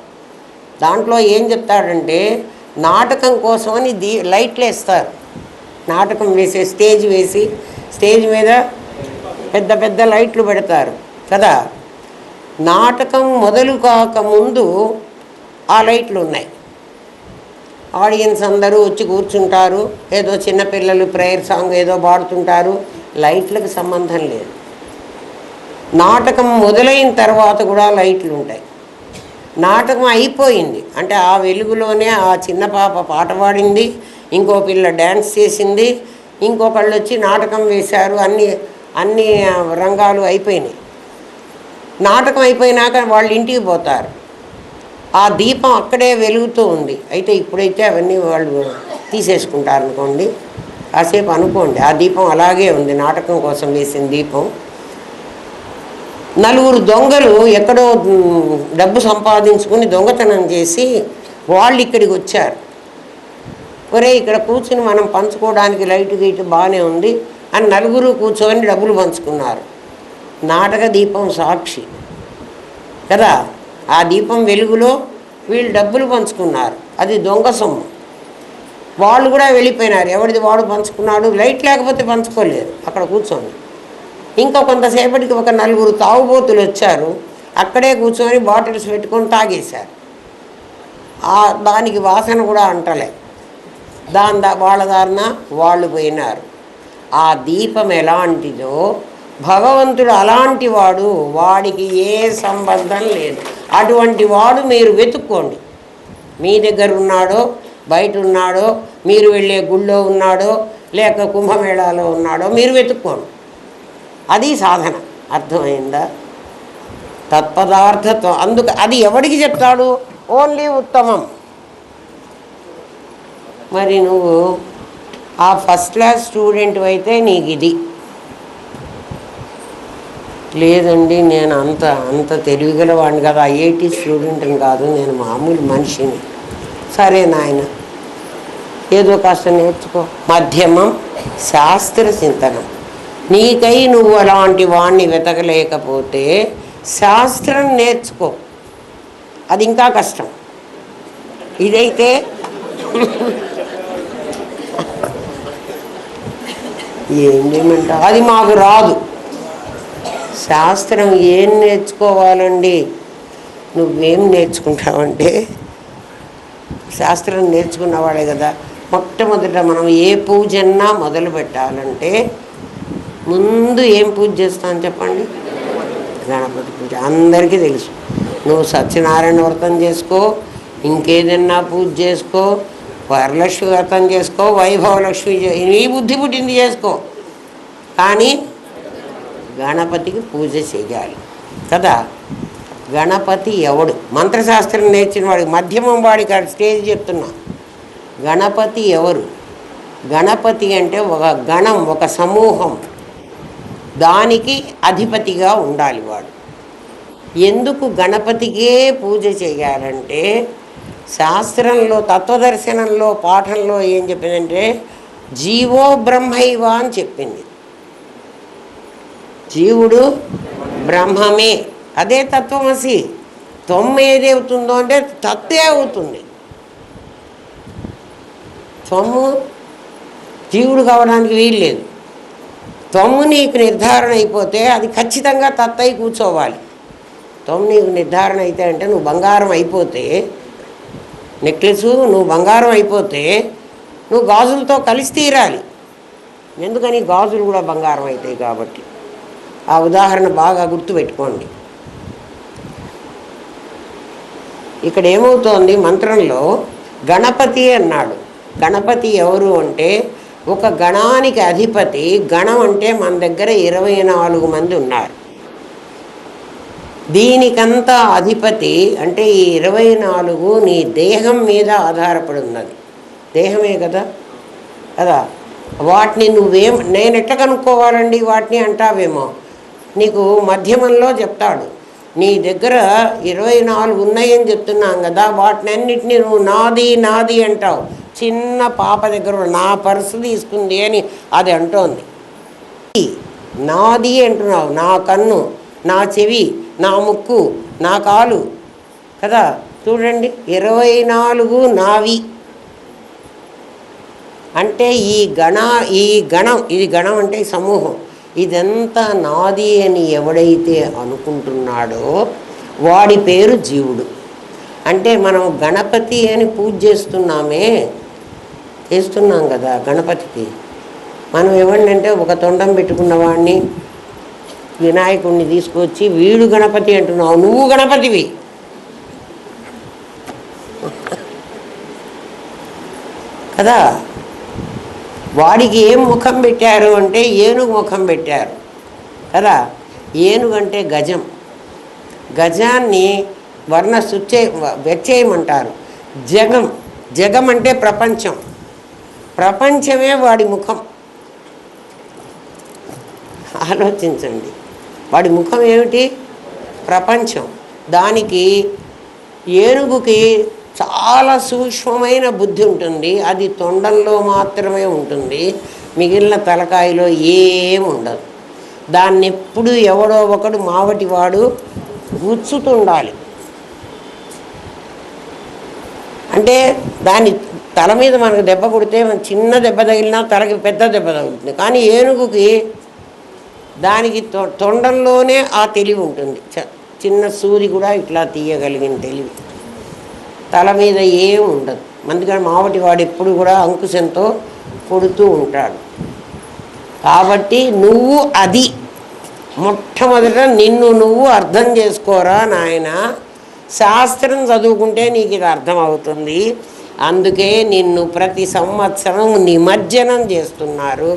దాంట్లో ఏం చెప్తాడంటే నాటకం కోసమని లైట్లు వేస్తారు. నాటకం వేసే స్టేజ్ వేసి స్టేజ్ మీద పెద్ద పెద్ద లైట్లు పెడతారు కదా. నాటకం మొదలు కాకముందు ఆ లైట్లు ఉన్నాయి. ఆడియన్స్ అందరూ వచ్చి కూర్చుంటారు. ఏదో చిన్నపిల్లలు ప్రేయర్ సాంగ్ ఏదో పాడుతుంటారు. లైట్లకు సంబంధం లేదు. నాటకం మొదలైన తర్వాత కూడా లైట్లు ఉంటాయి. నాటకం అయిపోయింది అంటే ఆ వెలుగులోనే ఆ చిన్న పాప పాట పాడింది, ఇంకో పిల్ల డ్యాన్స్ చేసింది, ఇంకొకళ్ళు వచ్చి నాటకం వేశారు. అన్ని రంగాలు అయిపోయినాయి. నాటకం అయిపోయినాక వాళ్ళు ఇంటికి పోతారు. ఆ దీపం అక్కడే వెలుగుతూ ఉంది. అయితే ఇప్పుడైతే అవన్నీ వాళ్ళు తీసేసుకుంటారు అనుకోండి. కాసేపు అనుకోండి, ఆ దీపం అలాగే ఉంది, నాటకం కోసం వేసిన దీపం. నలుగురు దొంగలు ఎక్కడో డబ్బు సంపాదించుకుని దొంగతనం చేసి వాళ్ళు ఇక్కడికి వచ్చారు. ఒరే ఇక్కడ కూర్చుని మనం పంచుకోవడానికి లైటు గీటు బాగానే ఉంది అని నలుగురు కూర్చొని డబ్బులు పంచుకున్నారు. నాటక దీపం సాక్షి కదా. ఆ దీపం వెలుగులో వీళ్ళు డబ్బులు పంచుకున్నారు. అది దొంగ సొమ్ము. వాళ్ళు కూడా వెళ్ళిపోయినారు. ఎవరిది వాడు పంచుకున్నాడు. లైట్ లేకపోతే పంచుకోలేదు అక్కడ కూర్చొని. ఇంకా కొంతసేపటికి ఒక నలుగురు తాగుబోతులు వచ్చారు. అక్కడే కూర్చొని బాటిల్స్ పెట్టుకొని తాగేశారు. దానికి వాసన కూడా అంటలే. వాళ్ళ దారిన వాళ్ళు పోయినారు. ఆ దీపం ఎలాంటిదో భగవంతుడు అలాంటి వాడు. వాడికి ఏ సంబంధం లేదు. అటువంటి వాడు మీరు వెతుక్కోండి. మీ దగ్గర ఉన్నాడో, బయట ఉన్నాడో, మీరు వెళ్ళే గుళ్ళో ఉన్నాడో, లేక కుంభమేళాలో ఉన్నాడో మీరు వెతుక్కోండి. అది సాధన. అర్థమైందా? తత్పదార్థత్వం. అది ఎవడికి చెప్తాడు? ఓన్లీ ఉత్తమం. మరి నువ్వు ఆ ఫస్ట్ క్లాస్ స్టూడెంట్ అయితే నీకు ఇది లేదండి, నేను అంత తెలివిగలవాడిని కదా, ఐఐటి స్టూడెంట్ని కాదు, నేను మామూలు మనిషిని. సరే నాయన, ఏదో కాస్త నేర్చుకో. మధ్యమం శాస్త్ర చింతనం. నీకై నువ్వు అలాంటి వాణ్ణి వెతకలేకపోతే శాస్త్రం నేర్చుకో. అది ఇంకా కష్టం. ఇదైతే ఏం చేయమంట, అది మాకు రాదు. శాస్త్రం ఏం నేర్చుకోవాలండి? నువ్వేం నేర్చుకుంటావంటే శాస్త్రం నేర్చుకున్నవాడే కదా. మొట్టమొదట మనం ఏ పూజన్నా మొదలు పెట్టాలంటే ముందు ఏం పూజ చేస్తాను చెప్పండి? గణపతి పూజ. అందరికీ తెలుసు. నువ్వు సత్యనారాయణ వ్రతం చేసుకో, ఇంకేదన్నా పూజ చేసుకో, వరలక్ష్మి వ్రతం చేసుకో, వైభవలక్ష్మి నీ బుద్ధి పుట్టింది చేసుకో, కానీ గణపతికి పూజ చేయాలి కదా. గణపతి ఎవడు? మంత్రశాస్త్రం నేర్చిన వాడికి, మధ్యమం వాడికి స్టేజ్ చెప్తున్నా. గణపతి ఎవరు? గణపతి అంటే ఒక గణం, ఒక సమూహం, దానికి అధిపతిగా ఉండాలి వాడు. ఎందుకు గణపతికే పూజ చేయాలంటే శాస్త్రంలో తత్వదర్శనంలో పాఠంలో ఏం చెప్పిందంటే జీవో బ్రహ్మైవ అని చెప్పింది. జీవుడు బ్రహ్మమే, అదే తత్వమసి. ఏది అవుతుందో అంటే తత్తే అవుతుంది. త్వము జీవుడు కావడానికి వీల్లేదు. త్వము నీకు నిర్ధారణ అయిపోతే అది ఖచ్చితంగా తత్తై కూర్చోవాలి. త్వము నీకు నిర్ధారణ అయితే అంటే నువ్వు బంగారం అయిపోతే, నెక్లెస్ నువ్వు బంగారం అయిపోతే నువ్వు గాజులతో కలిసి తీరాలి. ఎందుకని? గాజులు కూడా బంగారం అవుతాయి కాబట్టి. ఆ ఉదాహరణ బాగా గుర్తుపెట్టుకోండి. ఇక్కడ ఏమవుతోంది మంత్రంలో? గణపతి అన్నాడు. గణపతి ఎవరు అంటే ఒక గణానికి అధిపతి. గణం అంటే మన దగ్గర 24 మంది ఉన్నారు. దీనికంతా అధిపతి అంటే ఈ 24 నీ దేహం మీద ఆధారపడి ఉన్నది. దేహమే కదా కదా. వాటిని నేను ఎట్లా కనుక్కోవాలండి వాటిని అంటావేమో. నీకు మధ్యమంలో చెప్తాడు, నీ దగ్గర 24 ఉన్నాయని చెప్తున్నాం కదా, వాటినన్నిటినీ నువ్వు నాది నాది అంటావు. చిన్న పాప దగ్గర నా పర్సు తీసుకుంది అని అది అంటోంది. నాది అంటున్నావు. నా కన్ను, నా చెవి, నా ముక్కు, నా కాలు కదా. చూడండి, 24 నావి అంటే ఈ గణం ఇది గణం అంటే సమూహం, ఇదంతా నాది అని ఎవడైతే అనుకుంటున్నాడో వాడి పేరు జీవుడు. అంటే మనం గణపతి అని పూజ చేస్తున్నాం కదా. గణపతికి మనం ఎవరినంటే ఒక తొండం పెట్టుకున్న వాడిని వినాయకుడిని తీసుకొచ్చి వీడు గణపతి అంటున్నావు. నువ్వు గణపతివి కదా. వాడికి ఏం ముఖం పెట్టారు అంటే ఏనుగు ముఖం పెట్టారు కదా. ఏనుగు అంటే గజం. గజాన్ని వ్యక్చేయమంటారు. జగం అంటే ప్రపంచమే వాడి ముఖం. ఆలోచించండి, వాడి ముఖం ఏమిటి? ప్రపంచం. దానికి ఏనుగుకి చాలా సూక్ష్మమైన బుద్ధి ఉంటుంది. అది తొండంలో మాత్రమే ఉంటుంది, మిగిలిన తలకాయలో ఏముండదు. దాన్ని ఎప్పుడు ఎవడో ఒకడు మావటి వాడు గుచ్చుతుండాలి. అంటే దాని తల మీద మనకు దెబ్బ కొడితే చిన్న దెబ్బ తగిలినా తలకి పెద్ద దెబ్బ తగులుతుంది. కానీ ఏనుగుకి దానికి తొండంలోనే ఆ తెలివి ఉంటుంది. చిన్న సూది కూడా ఇట్లా తీయగలిగిన తెలివి. తల మీద ఏం ఉండదు. అందుకని మావటి వాడు ఎప్పుడు కూడా అంకుశంతో కొడుతూ ఉంటాడు. కాబట్టి నువ్వు అది మొట్టమొదట నిన్ను నువ్వు అర్థం చేసుకోరా నాయన. శాస్త్రం చదువుకుంటే నీకు ఇది అర్థమవుతుంది. అందుకే నిన్ను ప్రతి సంవత్సరం నిమజ్జనం చేస్తున్నారు.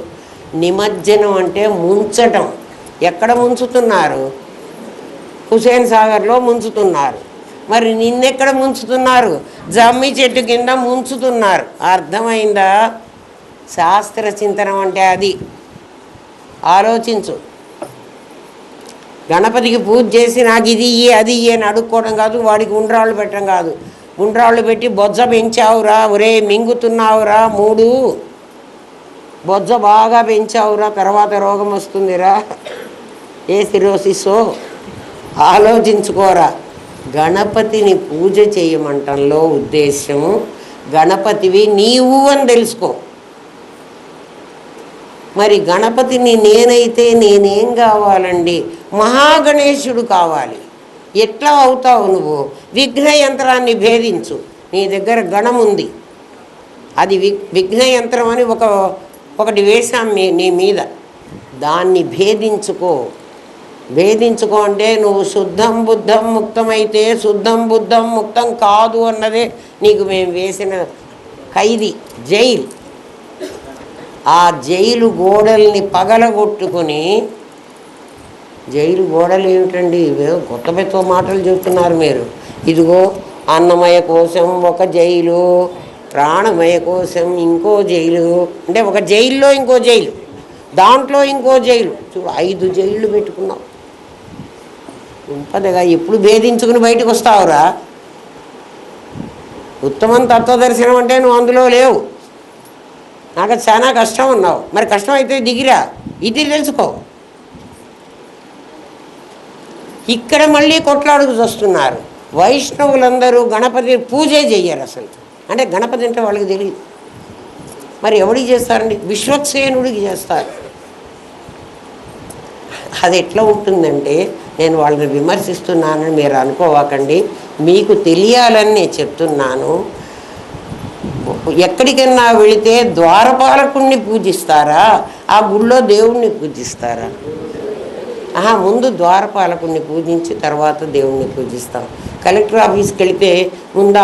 నిమజ్జనం అంటే ముంచటం. ఎక్కడ ముంచుతున్నారు? హుసేన్ సాగర్లో ముంచుతున్నారు. మరి నిన్నెక్కడ ముంచుతున్నారు? జమ్మి చెట్టు కింద ముంచుతున్నారు. అర్థమైందా? శాస్త్ర చింతనం అంటే అది. ఆలోచించు. గణపతికి పూజ చేసి నాకు ఇది ఇయ్యి అది ఇయ్యి అని అడుక్కోవడం కాదు, వాడికి ఉండ్రాళ్ళు పెట్టడం కాదు. ఉండ్రాళ్ళు పెట్టి బొజ్జ పెంచావురా, ఒరే మింగుతున్నావురా, 3 బొజ్జ బాగా పెంచావురా, తర్వాత రోగం వస్తుందిరా, ఏ సిరోసిసో ఆలోచించుకోరా. గణపతిని పూజ చేయమంటంలో ఉద్దేశము గణపతివి నీవు అని తెలుసుకో. మరి గణపతిని నేనైతే నేనేం కావాలండి? మహాగణేశుడు కావాలి. ఎట్లా అవుతావు నువ్వు? విఘ్న యంత్రాన్ని భేదించు. నీ దగ్గర గణం ఉంది, అది విఘ్న యంత్రం అని ఒకటి వేశాం నీ మీద. దాన్ని భేదించుకో. అంటే నువ్వు శుద్ధం బుద్ధం ముక్తమైతే శుద్ధం బుద్ధం ముక్తం కాదు అన్నదే నీకు మేము వేసిన ఖైదీ, జైలు. ఆ జైలు గోడల్ని పగలగొట్టుకొని, జైలు గోడలు ఏమిటండి? కొత్త పెద్ద మాటలు చెప్తున్నారు మీరు. ఇదిగో అన్నమయ కోసం ఒక జైలు, ప్రాణమయ కోసం ఇంకో జైలు, అంటే ఒక జైల్లో ఇంకో జైలు, దాంట్లో ఇంకో జైలు. చూడు, 5 జైళ్ళు పెట్టుకున్నావు. ఉంపదగా ఎప్పుడు భేదించుకుని బయటకు వస్తావురా? ఉత్తమం తత్వదర్శనం అంటే నువ్వు అందులో లేవు. నాకు చాలా కష్టం ఉన్నావు. మరి కష్టం అయితే దిగిరా, ఇది తెలుసుకో. ఇక్కడ మళ్ళీ కొట్లాడుకు వస్తున్నారు. వైష్ణవులందరూ గణపతి పూజే చెయ్యరు అసలు. అంటే గణపతి అంటే వాళ్ళకి తెలియదు. మరి ఎవడికి చేస్తారండి? విశ్వక్సేనుడికి చేస్తారు. అది ఎట్లా ఉంటుందంటే, నేను వాళ్ళని విమర్శిస్తున్నానని మీరు అనుకోవాకండి, మీకు తెలియాలని నేను చెప్తున్నాను. ఎక్కడికన్నా వెళితే ద్వారపాలకుణ్ణి పూజిస్తారా? ఆ గుళ్ళో దేవుణ్ణి పూజిస్తారా? ముందు ద్వారపాలకుణ్ణి పూజించి తర్వాత దేవుణ్ణి పూజిస్తాం. కలెక్టర్ ఆఫీస్కి వెళితే ముందు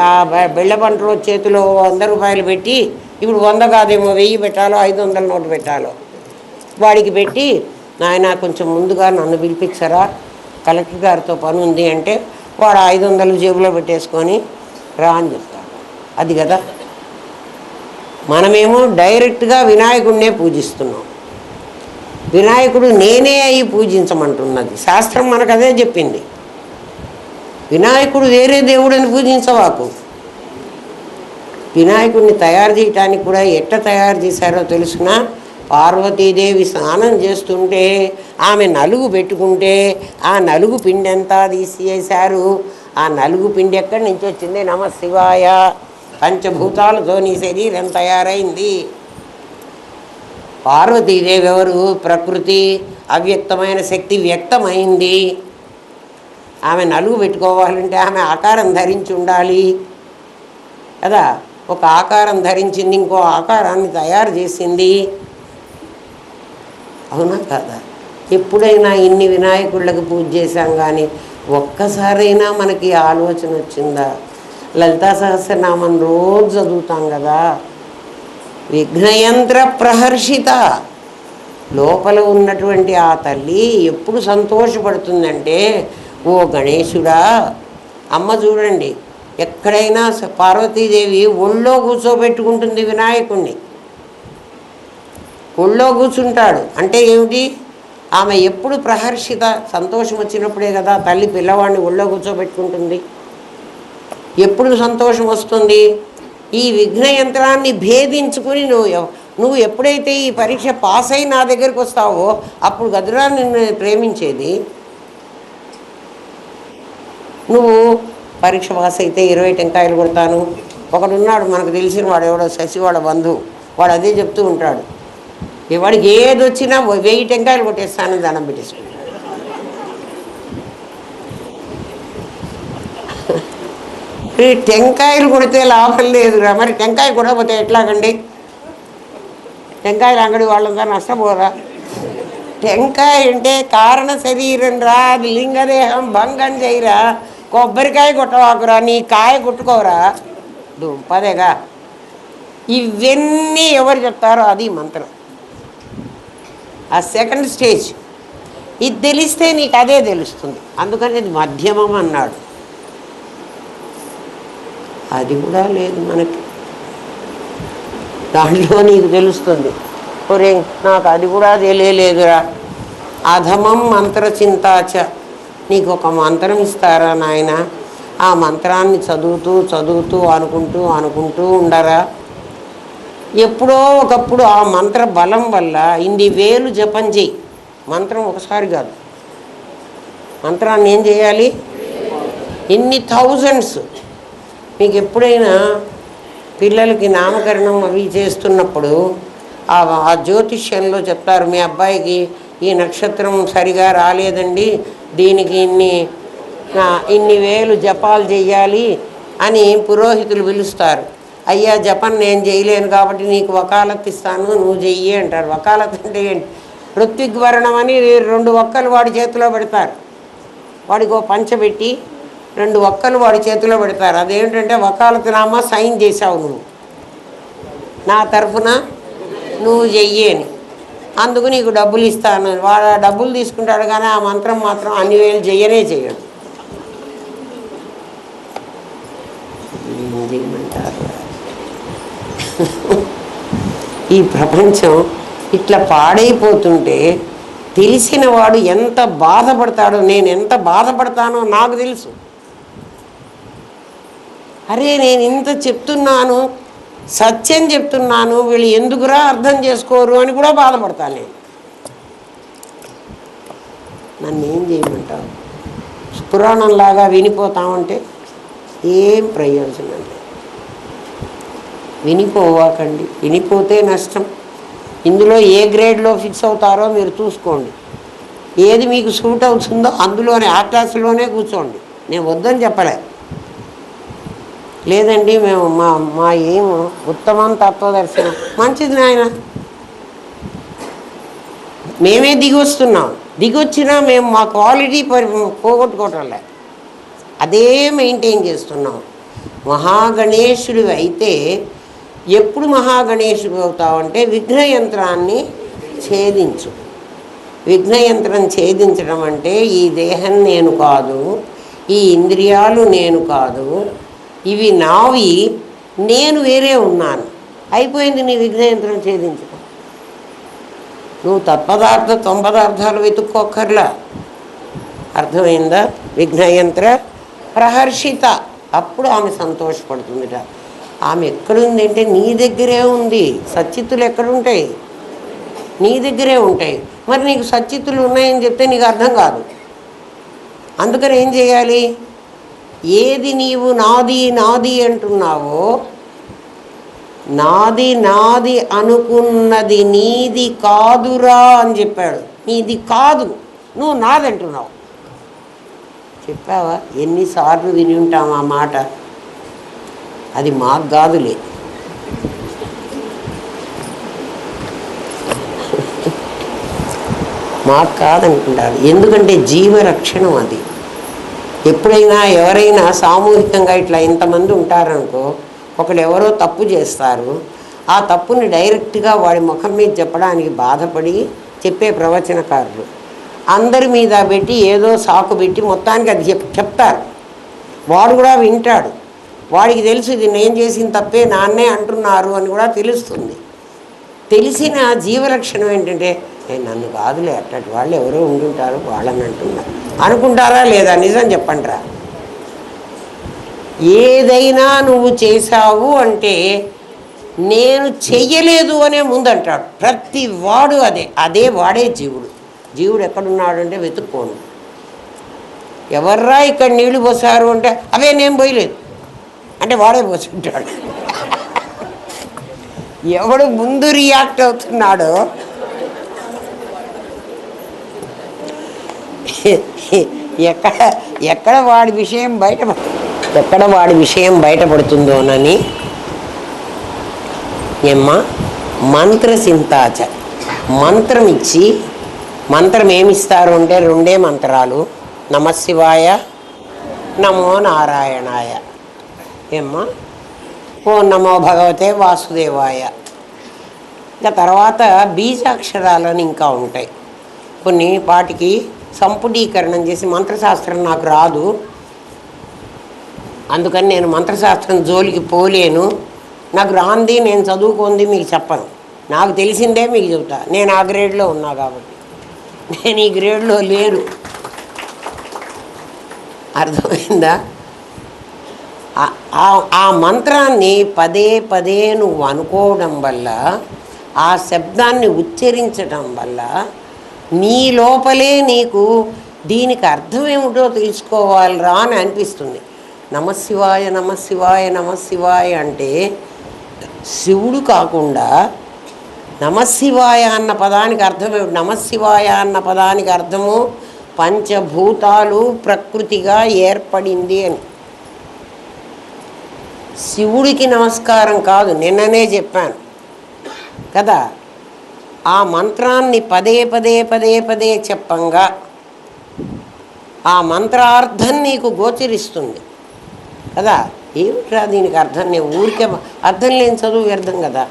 ఆ బెళ్ళబంటలో చేతిలో 100 రూపాయలు పెట్టి, ఇప్పుడు 100 కాదేమో 1000 పెట్టాలో 500 నోటు పెట్టాలో వాడికి పెట్టి, నాయన కొంచెం ముందుగా నన్ను పిలిపించరా, కలెక్టర్ గారితో పని ఉంది అంటే వాడు 500 జేబులో పెట్టేసుకొని రా అని చెప్తాడు. అది కదా. మనమేమో డైరెక్ట్గా వినాయకుడినే పూజిస్తున్నాం. వినాయకుడు నేనే అయి పూజించమంటున్నది శాస్త్రం, మనకు అదే చెప్పింది. వినాయకుడు వేరే దేవుడిని పూజించవాకు. వినాయకుడిని తయారు చేయటానికి కూడా ఎట్లా తయారు చేశారో తెలుసునా? పార్వతీదేవి స్నానం చేస్తుంటే ఆమె నలుగు పెట్టుకుంటే ఆ నలుగు పిండి అంతా తీసేశారు. ఆ నలుగు పిండి ఎక్కడి నుంచి వచ్చింది? నమ శివాయ. పంచభూతాలతో నీ శరీరం తయారైంది. పార్వతీదేవి ఎవరు? ప్రకృతి. అవ్యక్తమైన శక్తి వ్యక్తమైంది. ఆమె నలుగు పెట్టుకోవాలంటే ఆమె ఆకారం ధరించి ఉండాలి కదా. ఒక ఆకారం ధరించింది, ఇంకో ఆకారాన్ని తయారు చేసింది. అవునా కదా? ఎప్పుడైనా ఇన్ని వినాయకుళ్ళకి పూజ చేశాం కానీ ఒక్కసారైనా మనకి ఆలోచన వచ్చిందా? లలితా సహస్రనామం రోజు చదువుతాం కదా. విఘ్నయంత్ర ప్రహర్షిత, లోపల ఉన్నటువంటి ఆ తల్లి ఎప్పుడు సంతోషపడుతుందంటే, ఓ గణేశుడా. అమ్మ చూడండి, ఎక్కడైనా పార్వతీదేవి ఒళ్ళో కూర్చోబెట్టుకుంటుంది వినాయకుణ్ణి. ఒళ్ళో కూర్చుంటాడు అంటే ఏమిటి? ఆమె ఎప్పుడు ప్రహర్షిత, సంతోషం వచ్చినప్పుడే కదా తల్లి పిల్లవాడిని ఒళ్ళో కూర్చోబెట్టుకుంటుంది. ఎప్పుడు సంతోషం వస్తుంది? ఈ విఘ్న యంత్రాన్ని భేదించుకుని నువ్వు ఎప్పుడైతే ఈ పరీక్ష పాస్ అయి నా దగ్గరికి వస్తావో అప్పుడు గదురా నిన్ను ప్రేమించేది. నువ్వు పరీక్ష పాస్ అయితే 20 టెంకాయలు కొడతాను. ఒకడున్నాడు మనకు తెలిసిన వాడు, ఎవడో శశివాడ బంధువు, వాడు అదే చెప్తూ ఉంటాడు. వాడికి ఏది వచ్చినా 1000 టెంకాయలు కొట్టేస్తాను, దండం పెట్టేసుకుంటాడు. ఈ టెంకాయలు కొడితే లాభం లేదురా. మరి టెంకాయ కొడకపోతే ఎట్లాగండి? టెంకాయలు అంగడి వాళ్ళంతా నష్టపోరా? టెంకాయ అంటే కారణ శరీరం రా, అది లింగదేహం భంగం చేయరా. కొబ్బరికాయ కొట్టవాకురా, నీ కాయ కొట్టుకోరా దుంపదేగా. ఇవన్నీ ఎవరు చెప్తారో అది మంత్రం. ఆ సెకండ్ స్టేజ్ ఇది తెలిస్తే నీకు అదే తెలుస్తుంది. అందుకని ఇది మధ్యమం అన్నాడు. అది కూడా లేదు మనకి. దాంట్లో నీకు తెలుస్తుంది, ఒరే నాకు అది కూడా తెలియలేదురా. అధమం మంత్రచింతాచ, నీకు ఒక మంత్రం ఇస్తారా నాయన, ఆ మంత్రాన్ని చదువుతూ చదువుతూ అనుకుంటూ ఉండరా. ఎప్పుడో ఒకప్పుడు ఆ మంత్ర బలం వల్ల 1000 జపం చేయి. మంత్రం ఒకసారి కాదు, మంత్రాన్ని ఏం చేయాలి? ఇన్ని థౌజండ్స్. మీకు ఎప్పుడైనా పిల్లలకి నామకరణం అవి చేస్తున్నప్పుడు ఆ జ్యోతిష్యంలో చెప్తారు, మీ అబ్బాయికి ఈ నక్షత్రం సరిగా రాలేదండి, దీనికి ఇన్ని వేలు జపాలు చెయ్యాలి అని పురోహితులు పిలుస్తారు. అయ్యా జపం నేను చేయలేను కాబట్టి నీకు వకాలత్ ఇస్తాను, నువ్వు చెయ్యి అంటారు. వకాలత్ అంటే ఏంటి? ఋత్విగ్వరణం అని 2 ఒక్కలు వాడి చేతిలో పెడతారు. వాడికి పంచబెట్టి 2 ఒక్కలు వాడి చేతిలో పెడతారు. అదేంటంటే వకాలత్ నామా సైన్ చేసావు, నువ్వు నా తరఫున నువ్వు చెయ్యి అని. అందుకు నీకు డబ్బులు ఇస్తాను. వాడు ఆ డబ్బులు తీసుకుంటాడు కానీ ఆ మంత్రం మాత్రం అన్ని వేలు చెయ్యనే చేయడు. ఏం చేయమంటారు? ఈ ప్రపంచం ఇట్లా పాడైపోతుంటే తెలిసిన వాడు ఎంత బాధపడతాడో, నేను ఎంత బాధపడతానో నాకు తెలుసు. అరే నేను ఇంత చెప్తున్నాను, సత్యం చెప్తున్నాను, వీళ్ళు ఎందుకురా అర్థం చేసుకోరు అని కూడా బాధపడతాను నేను. నన్ను ఏం చేయమంటావు? పురాణంలాగా వినిపోతామంటే ఏం ప్రయోజనం లేదు. వినిపోవాకండి, వినిపోతే నష్టం. ఇందులో ఏ గ్రేడ్లో ఫిక్స్ అవుతారో మీరు చూసుకోండి. ఏది మీకు సూట్ అవుతుందో అందులోనే, ఆ క్లాసులోనే కూర్చోండి. నేను వద్దని చెప్పలే. లేదండి మేము మా ఏమో ఉత్తమం తత్వదర్శనం, మంచిది నాయన, మేమే దిగొస్తున్నాం. దిగొచ్చినా మేము మా క్వాలిటీ పోగొట్టుకోవటంలే, అదే మెయింటైన్ చేస్తున్నాం. మహాగణేశుడు అయితే ఎప్పుడు మహాగణేశుడు అవుతావంటే విఘ్నయంత్రాన్ని ఛేదించు. విఘ్నయంత్రం ఛేదించడం అంటే ఈ దేహం నేను కాదు, ఈ ఇంద్రియాలు నేను కాదు, ఇవి నావి, నేను వేరే ఉన్నాను. అయిపోయింది నీ విఘ్నయంత్రం ఛేదించడం. నువ్వు తత్పదార్థాలు వెతుక్కోక్కర్లా. అర్థమైందా? విఘ్నయంత్ర ప్రహర్షిత. అప్పుడు ఆమె సంతోషపడుతుందిట. ఆమె ఎక్కడుంది అంటే నీ దగ్గరే ఉంది. సచ్చిత్తులు ఎక్కడుంటాయి? నీ దగ్గరే ఉంటాయి. మరి నీకు సచ్చిత్తులు ఉన్నాయని చెప్తే నీకు అర్థం కాదు. అందుకని ఏం చేయాలి? ఏది నీవు నాది నాది అంటున్నావో, నాది నాది అనుకున్నది నీది కాదురా అని చెప్పాడు. నీది కాదు, నువ్వు నాదంటున్నావు. చెప్పావా? ఎన్నిసార్లు విని ఉంటాం ఆ మాట. అది మాకు కాదులే. మాకు కాదనుకుంటారు. ఎందుకంటే జీవరక్షణం అది. ఎప్పుడైనా ఎవరైనా సామూహికంగా ఇట్లా ఇంతమంది ఉంటారనుకో, ఒకడు ఎవరో తప్పు చేస్తారు, ఆ తప్పుని డైరెక్ట్గా వాడి ముఖం మీద చెప్పడానికి బాధపడి చెప్పే ప్రవచనకారులు అందరి మీద పెట్టి ఏదో సాకు పెట్టి మొత్తానికి అది చెప్తారు. వాడు కూడా వింటాడు. వాడికి తెలుసు ఇది నేను చేసిన తప్పే, నాన్నే అంటున్నారు అని కూడా తెలుస్తుంది. తెలిసిన జీవలక్షణం ఏంటంటే నన్ను కాదులే, అట్టటి వాళ్ళు ఎవరో ఉంటుంటారు వాళ్ళని అంటున్నారు అనుకుంటారా లేదా? నిజం చెప్పండిరా. ఏదైనా నువ్వు చేశావు అంటే నేను చెయ్యలేదు అనే ముందు అంటాడు ప్రతి వాడు. అదే వాడే జీవుడు. జీవుడు ఎక్కడున్నాడు అంటే వెతుక్కోండి. ఎవర్రా ఇక్కడ నీళ్లు పోసారు అంటే అవే నేను పోయలేదు అంటే వాడే పోసుకుంటాడు. ఎవడు ముందు రియాక్ట్ అవుతున్నాడో ఎక్కడ వాడి విషయం బయటపడుతుందోనని ఏమ్మా మంత్రసింతాచ. మంత్రం ఇచ్చి, మంత్రం ఏమిస్తారు అంటే రెండే మంత్రాలు, నమశివాయ, నమో నారాయణాయ. ఏమ్మా ఓం నమో భగవతే వాసుదేవాయ. ఇంకా తర్వాత బీజాక్షరాలని ఇంకా ఉంటాయి కొన్ని. వాటికి సంపుటీకరణం చేసి, మంత్రశాస్త్రం నాకు రాదు అందుకని నేను మంత్రశాస్త్రం జోలికి పోలేను, నాకు రాంది నేను చదువుకుంది మీకు చెప్పను, నాకు తెలిసిందే మీకు చెబుతా. నేను ఆ గ్రేడ్లో ఉన్నా కాబట్టి, నేను ఈ గ్రేడ్లో లేరు. అర్థమైందా? ఆ మంత్రాన్ని పదే పదే నువ్వు అనుకోవడం వల్ల, ఆ శబ్దాన్ని ఉచ్చరించడం వల్ల నీ లోపలే నీకు దీనికి అర్థం ఏమిటో తెలుసుకోవాలిరా అని అనిపిస్తుంది. నమశివాయ నమశివాయ నమశివాయ అంటే శివుడు కాకుండా నమశివాయ అన్న పదానికి అర్థం ఏమిటి? నమశివాయ అన్న పదానికి అర్థము పంచభూతాలు ప్రకృతిగా ఏర్పడింది అని. శివుడికి నమస్కారం కాదు, నిన్ననే చెప్పాను కదా. ఆ మంత్రాన్ని పదే పదే పదే పదే చెప్పంగా ఆ మంత్రార్థం నీకు గోచరిస్తుంది కదా. ఏమిట్రా దీనికి అర్థం? నేను ఊరికే అర్థం లేని చదువు వ్యర్థం కదా.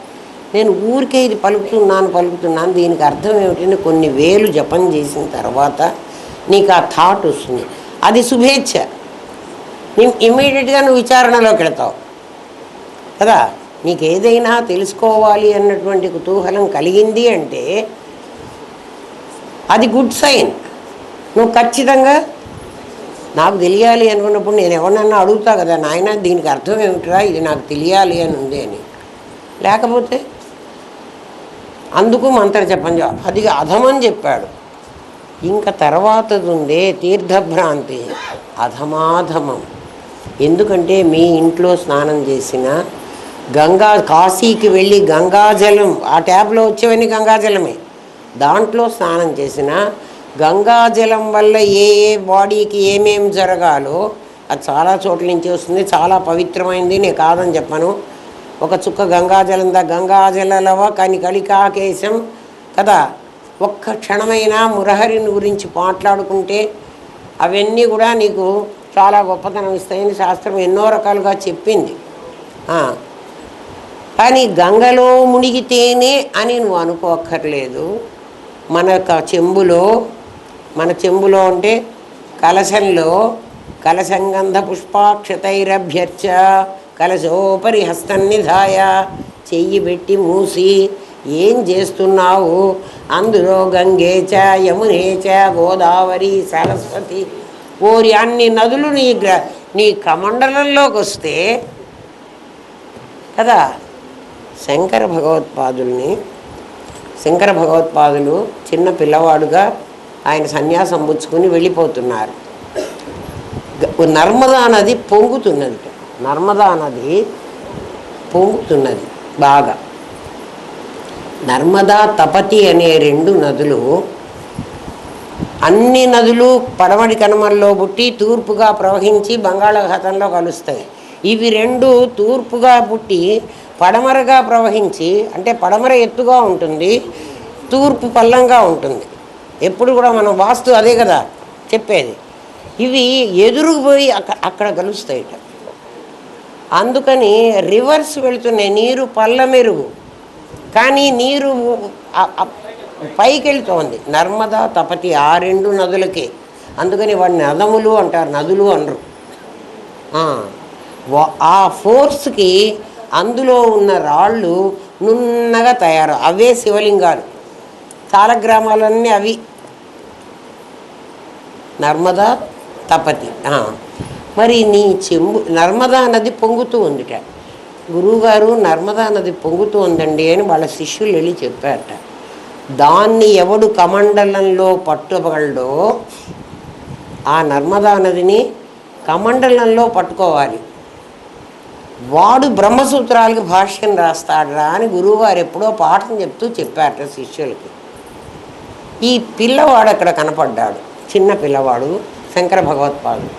నేను ఊరికే ఇది పలుకుతున్నాను దీనికి అర్థం ఏమిటని కొన్ని వేలు జపం చేసిన తర్వాత నీకు ఆ థాట్ వస్తుంది. అది శుభేచ్ఛ. ఇమ్మీడియట్గా నువ్వు విచారణలోకి వెళతావు కదా. నీకు ఏదైనా తెలుసుకోవాలి అన్నటువంటి కుతూహలం కలిగింది అంటే అది గుడ్ సైన్. నువ్వు ఖచ్చితంగా నాకు తెలియాలి అనుకున్నప్పుడు నేను ఎవరినన్నా అడుగుతా కదా, నాయన దీనికి అర్థం ఏమిట్రా, ఇది నాకు తెలియాలి అని ఉంది అని. లేకపోతే అందుకు మంత్ర జపం అది అధమని చెప్పాడు. ఇంకా తర్వాతది ఉందే తీర్థభ్రాంతి, అధమాధమం. ఎందుకంటే మీ ఇంట్లో స్నానం చేసిన కాశీకి వెళ్ళి గంగాజలం, ఆ ట్యాబ్లో వచ్చేవన్నీ గంగాజలమే, దాంట్లో స్నానం చేసిన గంగాజలం వల్ల ఏ బాడీకి ఏమేమి జరగాలో అది చాలా చోట్ల నుంచి వస్తుంది. చాలా పవిత్రమైంది, నేను కాదని చెప్పను. ఒక చుక్క గంగాజలలవ కని కలికాకేశం కదా. ఒక్క క్షణమైనా మురహరిని గురించి మాట్లాడుకుంటే అవన్నీ కూడా నీకు చాలా గొప్పతనం ఇస్తాయని శాస్త్రం ఎన్నో రకాలుగా చెప్పింది. కానీ గంగలో మునిగితేనే అని నువ్వు అనుకోక్కర్లేదు. మన చెంబులో అంటే కలశంలో కలశంగంధ పుష్పాక్షతైరభ్యర్చ కలశోపరి హస్తం నిధాయ, చెయ్యి పెట్టి మూసి ఏం చేస్తున్నావు? అందులో గంగే చ యమునే చ గోదావరి సరస్వతి ఓరి అన్ని నదులు నీ కమండలంలోకి వస్తే కదా. శంకర భగవత్పాదులు చిన్న పిల్లవాడుగా ఆయన సన్యాసం పుచ్చుకొని వెళ్ళిపోతున్నారు. నర్మదా నది పొంగుతున్నది. నర్మదా నది పొంగుతున్నది బాగా. నర్మదా తపతి అనే 2 నదులు, అన్ని నదులు పడమటి కనుమల్లో పుట్టి తూర్పుగా ప్రవహించి బంగాళాఖాతంలో కలుస్తాయి. ఇవి 2 తూర్పుగా పుట్టి పడమరగా ప్రవహించి, అంటే పడమర ఎత్తుగా ఉంటుంది, తూర్పు పల్లంగా ఉంటుంది. ఎప్పుడు కూడా మనం వాస్తు అదే కదా చెప్పేది. ఇవి ఎదురుకు పోయి అక్కడ కలుస్తాయిట. అందుకని రివర్స్ వెళుతున్నాయి. నీరు పల్లమెరుగు, కానీ నీరు పైకి వెళ్తోంది. నర్మదా తపతి ఆ 2 నదులకే. అందుకని వాడిని నదములు అంటారు, నదులు అనరు. ఆ ఫోర్స్కి అందులో ఉన్న రాళ్ళు నున్నగా తయారు, అవే శివలింగాలు. చాలా గ్రామాలన్నీ అవి నర్మదా తపతి. మరి నీ చెంబు నర్మదా నది పొంగుతూ ఉందిట. గురువుగారు నర్మదా నది పొంగుతూ ఉందండి అని వాళ్ళ శిష్యులు వెళ్ళి చెప్పారట. దాన్ని ఎవడు కమండలంలో పట్టుబగలడో ఆ నర్మదా నదిని కమండలంలో పట్టుకోవాలి, వాడు బ్రహ్మసూత్రాలకు భాష్యం రాస్తాడరా అని గురువుగారు ఎప్పుడో పాఠం చెప్తూ చెప్పారట శిష్యులకి. ఈ పిల్లవాడు అక్కడ కనపడ్డాడు, చిన్న పిల్లవాడు, శంకర భగవత్పాదుడు.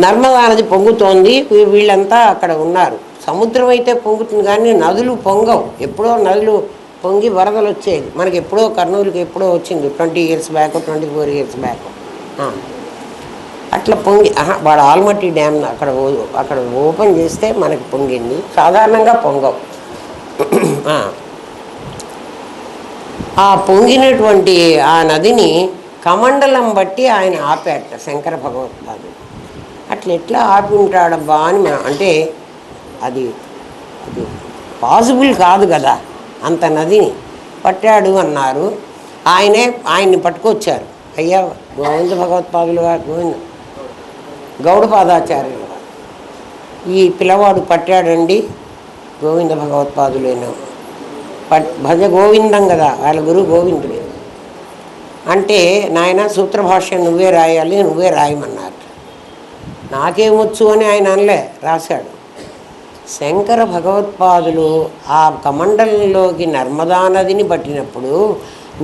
నర్మదా నది పొంగుతోంది, వీళ్ళంతా అక్కడ ఉన్నారు. సముద్రం అయితే పొంగుతుంది కానీ నదులు పొంగవు. ఎప్పుడో నదులు పొంగి వరదలు వచ్చేది. మనకి ఎప్పుడో కర్నూలుకి ఎప్పుడో వచ్చింది, 20 years బ్యాక్, 24 years బ్యాక్. అట్లా పొంగి వాడు ఆల్మట్టి డ్యామ్ అక్కడ ఓపెన్ చేస్తే మనకి పొంగింది. సాధారణంగా పొంగవు. ఆ పొంగినటువంటి ఆ నదిని కమండలం బట్టి ఆయన ఆపాట శంకర భగవత్పాదుడు. అట్లా ఎట్లా ఆపి ఉంటాడబ్బా అని అంటే అది పాసిబుల్ కాదు కదా. అంత నదిని పట్టాడు అన్నారు. ఆయన్ని పట్టుకొచ్చారు. అయ్యా గోవింద భగవత్పాదులు గారు, గౌడపాదాచార్యులు గారు, ఈ పిల్లవాడు పట్టాడండి గోవింద భగవత్పాదులేను, భజ గోవిందం కదా, వాళ్ళ గురువు గోవిందుడే. అంటే నాయన సూత్రభాష్యం నువ్వే రాయాలి, నువ్వే రాయమన్నారు. నాకేమొచ్చు అని ఆయన అనలే, రాశాడు. శంకర భగవత్పాదులు ఆ కమండలంలోకి నర్మదా నదిని పట్టినప్పుడు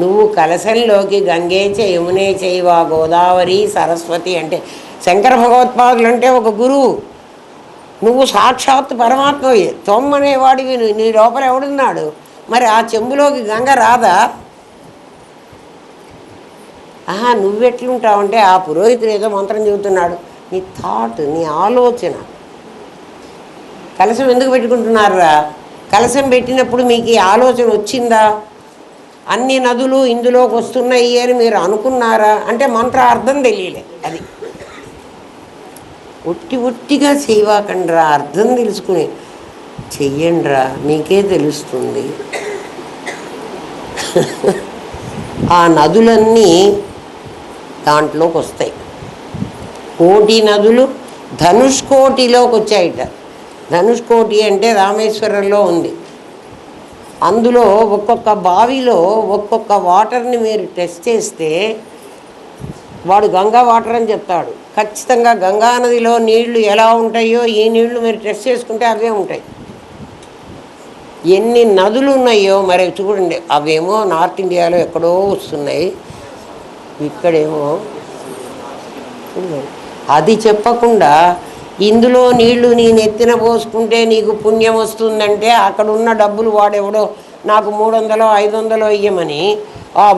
నువ్వు కలశంలోకి గంగే చ యమునే చైవ గోదావరి సరస్వతి అంటే శంకర భగవత్పాదులు అంటే ఒక గురువు. నువ్వు సాక్షాత్ పరమాత్మవి, తొమ్మనేవాడివి, నీ లోపల ఎవడున్నాడు? మరి ఆ చెంబులోకి గంగ రాదా? నువ్వెట్లుంటావంటే ఆ పురోహితుడు ఏదో మంత్రం చెబుతున్నాడు, నీ థాట్, నీ ఆలోచన. కలశం ఎందుకు పెట్టుకుంటున్నారా? కలశం పెట్టినప్పుడు మీకు ఈ ఆలోచన వచ్చిందా? అన్ని నదులు ఇందులోకి వస్తున్నాయి అని మీరు అనుకున్నారా? అంటే మంత్రార్థం తెలియలే. అది ఒట్టిగా చేయవాకండ్రా, అర్థం తెలుసుకుని చెయ్యండ్రా, మీకే తెలుస్తుంది. ఆ నదులన్నీ దాంట్లోకి వస్తాయి. కోటి నదులు ధనుష్కోటిలోకి వచ్చాయిట. ధనుష్కోటి అంటే రామేశ్వరంలో ఉంది. అందులో ఒక్కొక్క బావిలో ఒక్కొక్క వాటర్ని మీరు టెస్ట్ చేస్తే వాడు గంగా వాటర్ అని చెప్తాడు. ఖచ్చితంగా గంగా నదిలో నీళ్లు ఎలా ఉంటాయో ఈ నీళ్లు మీరు టెస్ట్ చేసుకుంటే అవే ఉంటాయి. ఎన్ని నదులు ఉన్నాయో మరి చూడండి. అవేమో నార్త్ ఇండియాలో ఎక్కడో వస్తున్నాయి, ఇక్కడేమో అది చెప్పకుండా ఇందులో నీళ్లు నేను ఎత్తిన పోసుకుంటే నీకు పుణ్యం వస్తుందంటే అక్కడ ఉన్న డబ్బులు వాడెవడో నాకు 300 500 ఇయ్యమని ఒక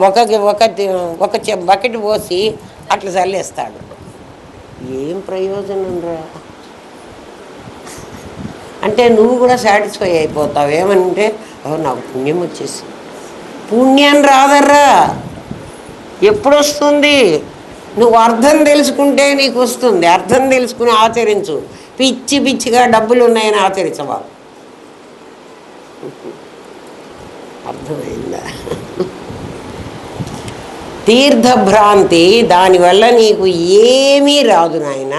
బకెట్ పోసి అట్లా చల్లేస్తాడు. ఏం ప్రయోజనం రా? అంటే నువ్వు కూడా సాటిస్ఫై అయిపోతావు. ఏమంటే నాకు పుణ్యం వచ్చేసి. పుణ్యం రాదర్రా, ఎప్పుడు వస్తుంది? నువ్వు అర్థం తెలుసుకుంటే నీకు వస్తుంది. అర్థం తెలుసుకుని ఆచరించు. పిచ్చిగా డబ్బులు ఉన్నాయని ఆచరించవా? అర్థమైందా? తీర్థభ్రాంతి, దానివల్ల నీకు ఏమీ రాదు నాయన.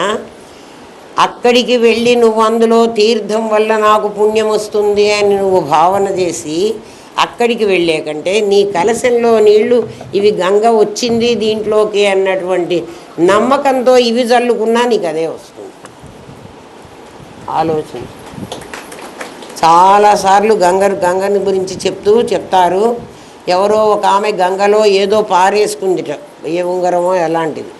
అక్కడికి వెళ్ళి నువ్వు అందులో తీర్థం వల్ల నాకు పుణ్యం వస్తుంది అని నువ్వు భావన చేసి అక్కడికి వెళ్ళే కంటే నీ కలశంలో నీళ్లు ఇవి గంగ వచ్చింది దీంట్లోకి అన్నటువంటి నమ్మకంతో ఇవి చల్లుకున్నా నీకు అదే వస్తుంది. ఆలోచన. చాలాసార్లు గంగని గురించి చెప్తారు. ఎవరో ఒక ఆమె గంగలో ఏదో పారేసుకుందిట, ఏ ఉంగరమో ఎలాంటిది.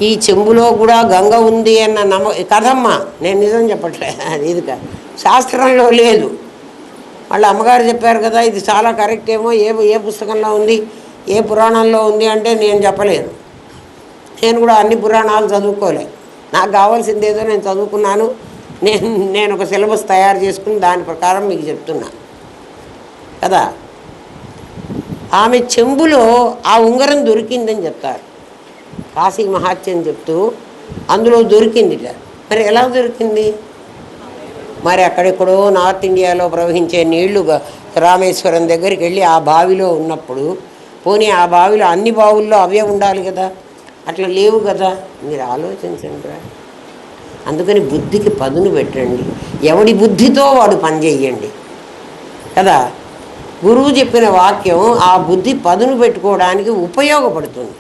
ఈ చెంబులో కూడా గంగ ఉంది అన్న కథమ్మా, నేను నిజం చెప్పట్లేదు, అది ఇది కాదు, శాస్త్రంలో లేదు. వాళ్ళ అమ్మగారు చెప్పారు కదా, ఇది చాలా కరెక్ట్ ఏమో, ఏ పుస్తకంలో ఉంది, ఏ పురాణంలో ఉంది అంటే నేను చెప్పలేను. నేను కూడా అన్ని పురాణాలు చదువుకోలే. నాకు కావాల్సింది ఏదో నేను చదువుకున్నాను. నేను ఒక సిలబస్ తయారు చేసుకుని దాని ప్రకారం మీకు చెప్తున్నా కదా. ఆమె చెంబులో ఆ ఉంగరం దొరికిందని చెప్తారు, కాశీ మహాత్యం చెప్తూ అందులో దొరికిందిట. మరి ఎలా దొరికింది? మరి అక్కడెక్కడో నార్త్ ఇండియాలో ప్రవహించే నీళ్లు రామేశ్వరం దగ్గరికి వెళ్ళి ఆ బావిలో ఉన్నప్పుడు, పోనీ ఆ బావిలో అన్ని బావుల్లో అవే ఉండాలి కదా, అట్లా లేవు కదా. మీరు ఆలోచించండి. అందుకని బుద్ధికి పదును పెట్టండి. ఎవడి బుద్ధితో వాడు పని చెయ్యండి కదా. గురువు చెప్పిన వాక్యం ఆ బుద్ధి పదును పెట్టుకోవడానికి ఉపయోగపడుతుంది.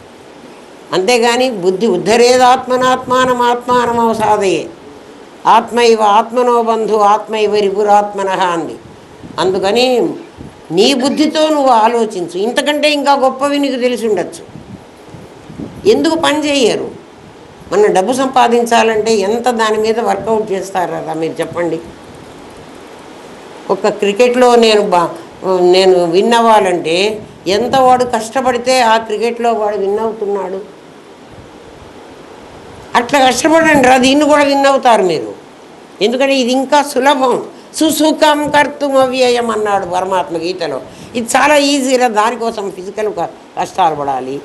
అంతేగాని బుద్ధి ఉద్ధరేదాత్మనాత్మానం అవసాదయే, ఆత్మైవ ఆత్మనో బంధు ఆత్మైవ రిపురాత్మన అంది. అందుకని నీ బుద్ధితో నువ్వు ఆలోచించు. ఇంతకంటే ఇంకా గొప్పవి నీకు తెలిసి ఉండొచ్చు. ఎందుకు పని చేయరు? మన డబ్బు సంపాదించాలంటే ఎంత దాని మీద వర్కౌట్ చేస్తారా మీరు చెప్పండి. ఒక క్రికెట్లో నేను విన్ అవ్వాలంటే ఎంత వాడు కష్టపడితే ఆ క్రికెట్లో వాడు విన్ అవుతున్నాడు. అట్లా కష్టపడండి రా, దీన్ని కూడా విన్ అవుతారు మీరు. ఎందుకంటే ఇది ఇంకా సులభం. సుసుఖం కర్తుం అవ్యయం అన్నాడు పరమాత్మ గీతలో. ఇది చాలా ఈజీరా, దానికోసం ఫిజికల్ కష్టాలు పడాలి.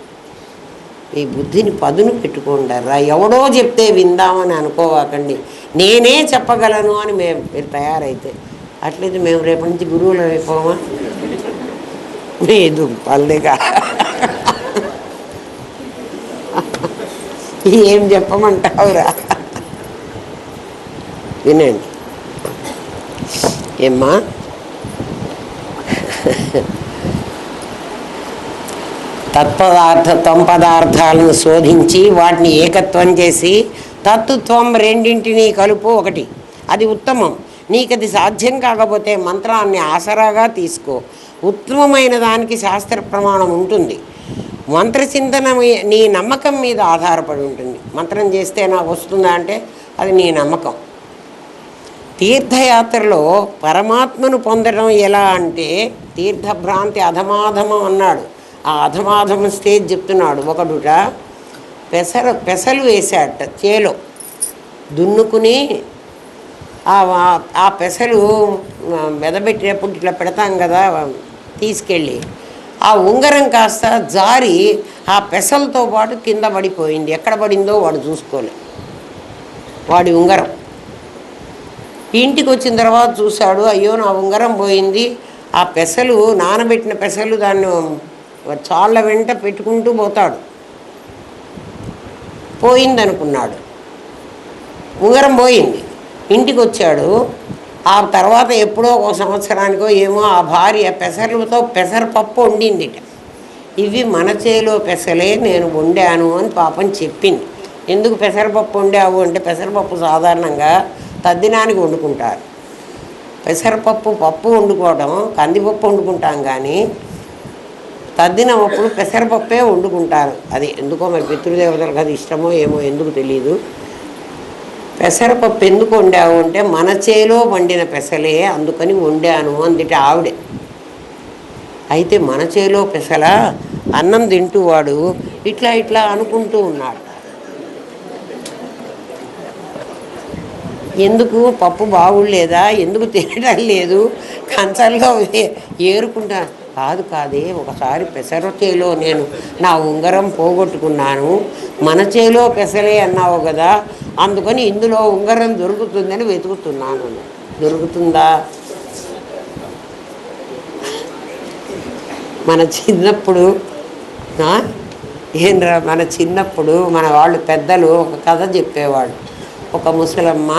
ఈ బుద్ధిని పదును పెట్టుకుంటారా. ఎవడో చెప్తే విందామని అనుకోవాకండి. నేనే చెప్పగలను అని మీరు తయారైతే, అట్లయితే మేము రేపటి నుంచి గురువులు అయిపోమా? లేదు పల్లెగా ఏం చెప్పమంటావురా? వినండి ఏమ్మా. పదార్థాలను శోధించి వాటిని ఏకత్వం చేసి తత్తుత్వం రెండింటినీ కలుపు ఒకటి, అది ఉత్తమం. నీకది సాధ్యం కాకపోతే మంత్రాన్ని ఆసరాగా తీసుకో. ఉత్తమమైన దానికి శాస్త్ర ప్రమాణం ఉంటుంది. మంత్రచింతన నీ నమ్మకం మీద ఆధారపడి ఉంటుంది. మంత్రం చేస్తే నాకు వస్తుందా అంటే అది నీ నమ్మకం. తీర్థయాత్రలో పరమాత్మను పొందడం ఎలా అంటే, తీర్థభ్రాంతి అధమాధమం అన్నాడు. ఆ అధమాధమ స్టేజ్ చెప్తున్నాడు. ఒకడుట పెసలు వేసాట చేలో దున్నుకుని, ఆ పెసలు మెదబెట్టేప్పుడు ఇట్లా పెడతాం కదా తీసుకెళ్ళి, ఆ ఉంగరం కాస్త జారి ఆ పెసలతో పాటు కింద పడిపోయింది. ఎక్కడ పడిందో వాడు చూసుకోలే. వాడి ఉంగరం ఇంటికి వచ్చిన తర్వాత చూశాడు, అయ్యో నా ఉంగరం పోయింది. ఆ పెసలు నానబెట్టిన పెసలు దాన్ని చాళ్ళ వెంట పెట్టుకుంటూ పోతాడు. పోయిందనుకున్నాడు, ఉంగరం పోయింది. ఇంటికి వచ్చాడు. ఆ తర్వాత ఎప్పుడో ఒక సంవత్సరానికో ఏమో ఆ భార్య పెసర్లతో పెసరపప్పు వండిందిట. ఇవి మన చేలో పెసలే, నేను వండాను అని పాపం చెప్పింది. ఎందుకు పెసరపప్పు వండావు అంటే, పెసరపప్పు సాధారణంగా తద్దినానికి వండుకుంటారు. పప్పు వండుకోవడం, కందిపప్పు వండుకుంటాం కానీ తద్దినం అప్పుడు పెసరపప్పే వండుకుంటారు. అది ఎందుకో మరి పితృదేవతలకు అది ఇష్టమో ఏమో ఎందుకు తెలియదు. పెసరపప్పు ఎందుకు వండావు అంటే, మన చేలో వండిన పెసలే అందుకని వండాను అందుట ఆవిడే. అయితే మన చేలో పెసల అన్నం తింటూ వాడు ఇట్లా అనుకుంటూ ఉన్నాడు. ఎందుకు పప్పు బాగులేదా, ఎందుకు తినడం లేదు, కంచంలో ఏరుకుంటా. కాదే, ఒకసారి పెసర చేలో నేను నా ఉంగరం పోగొట్టుకున్నాను, మన చేలో పెసలే అన్నావు కదా, అందుకని ఇందులో ఉంగరం దొరుకుతుందని వెతుకుతున్నాను. దొరుకుతుందా? మన చిన్నప్పుడు ఏంద్రా మన చిన్నప్పుడు మన వాళ్ళు పెద్దలు ఒక కథ చెప్పేవాడు. ఒక ముసలమ్మ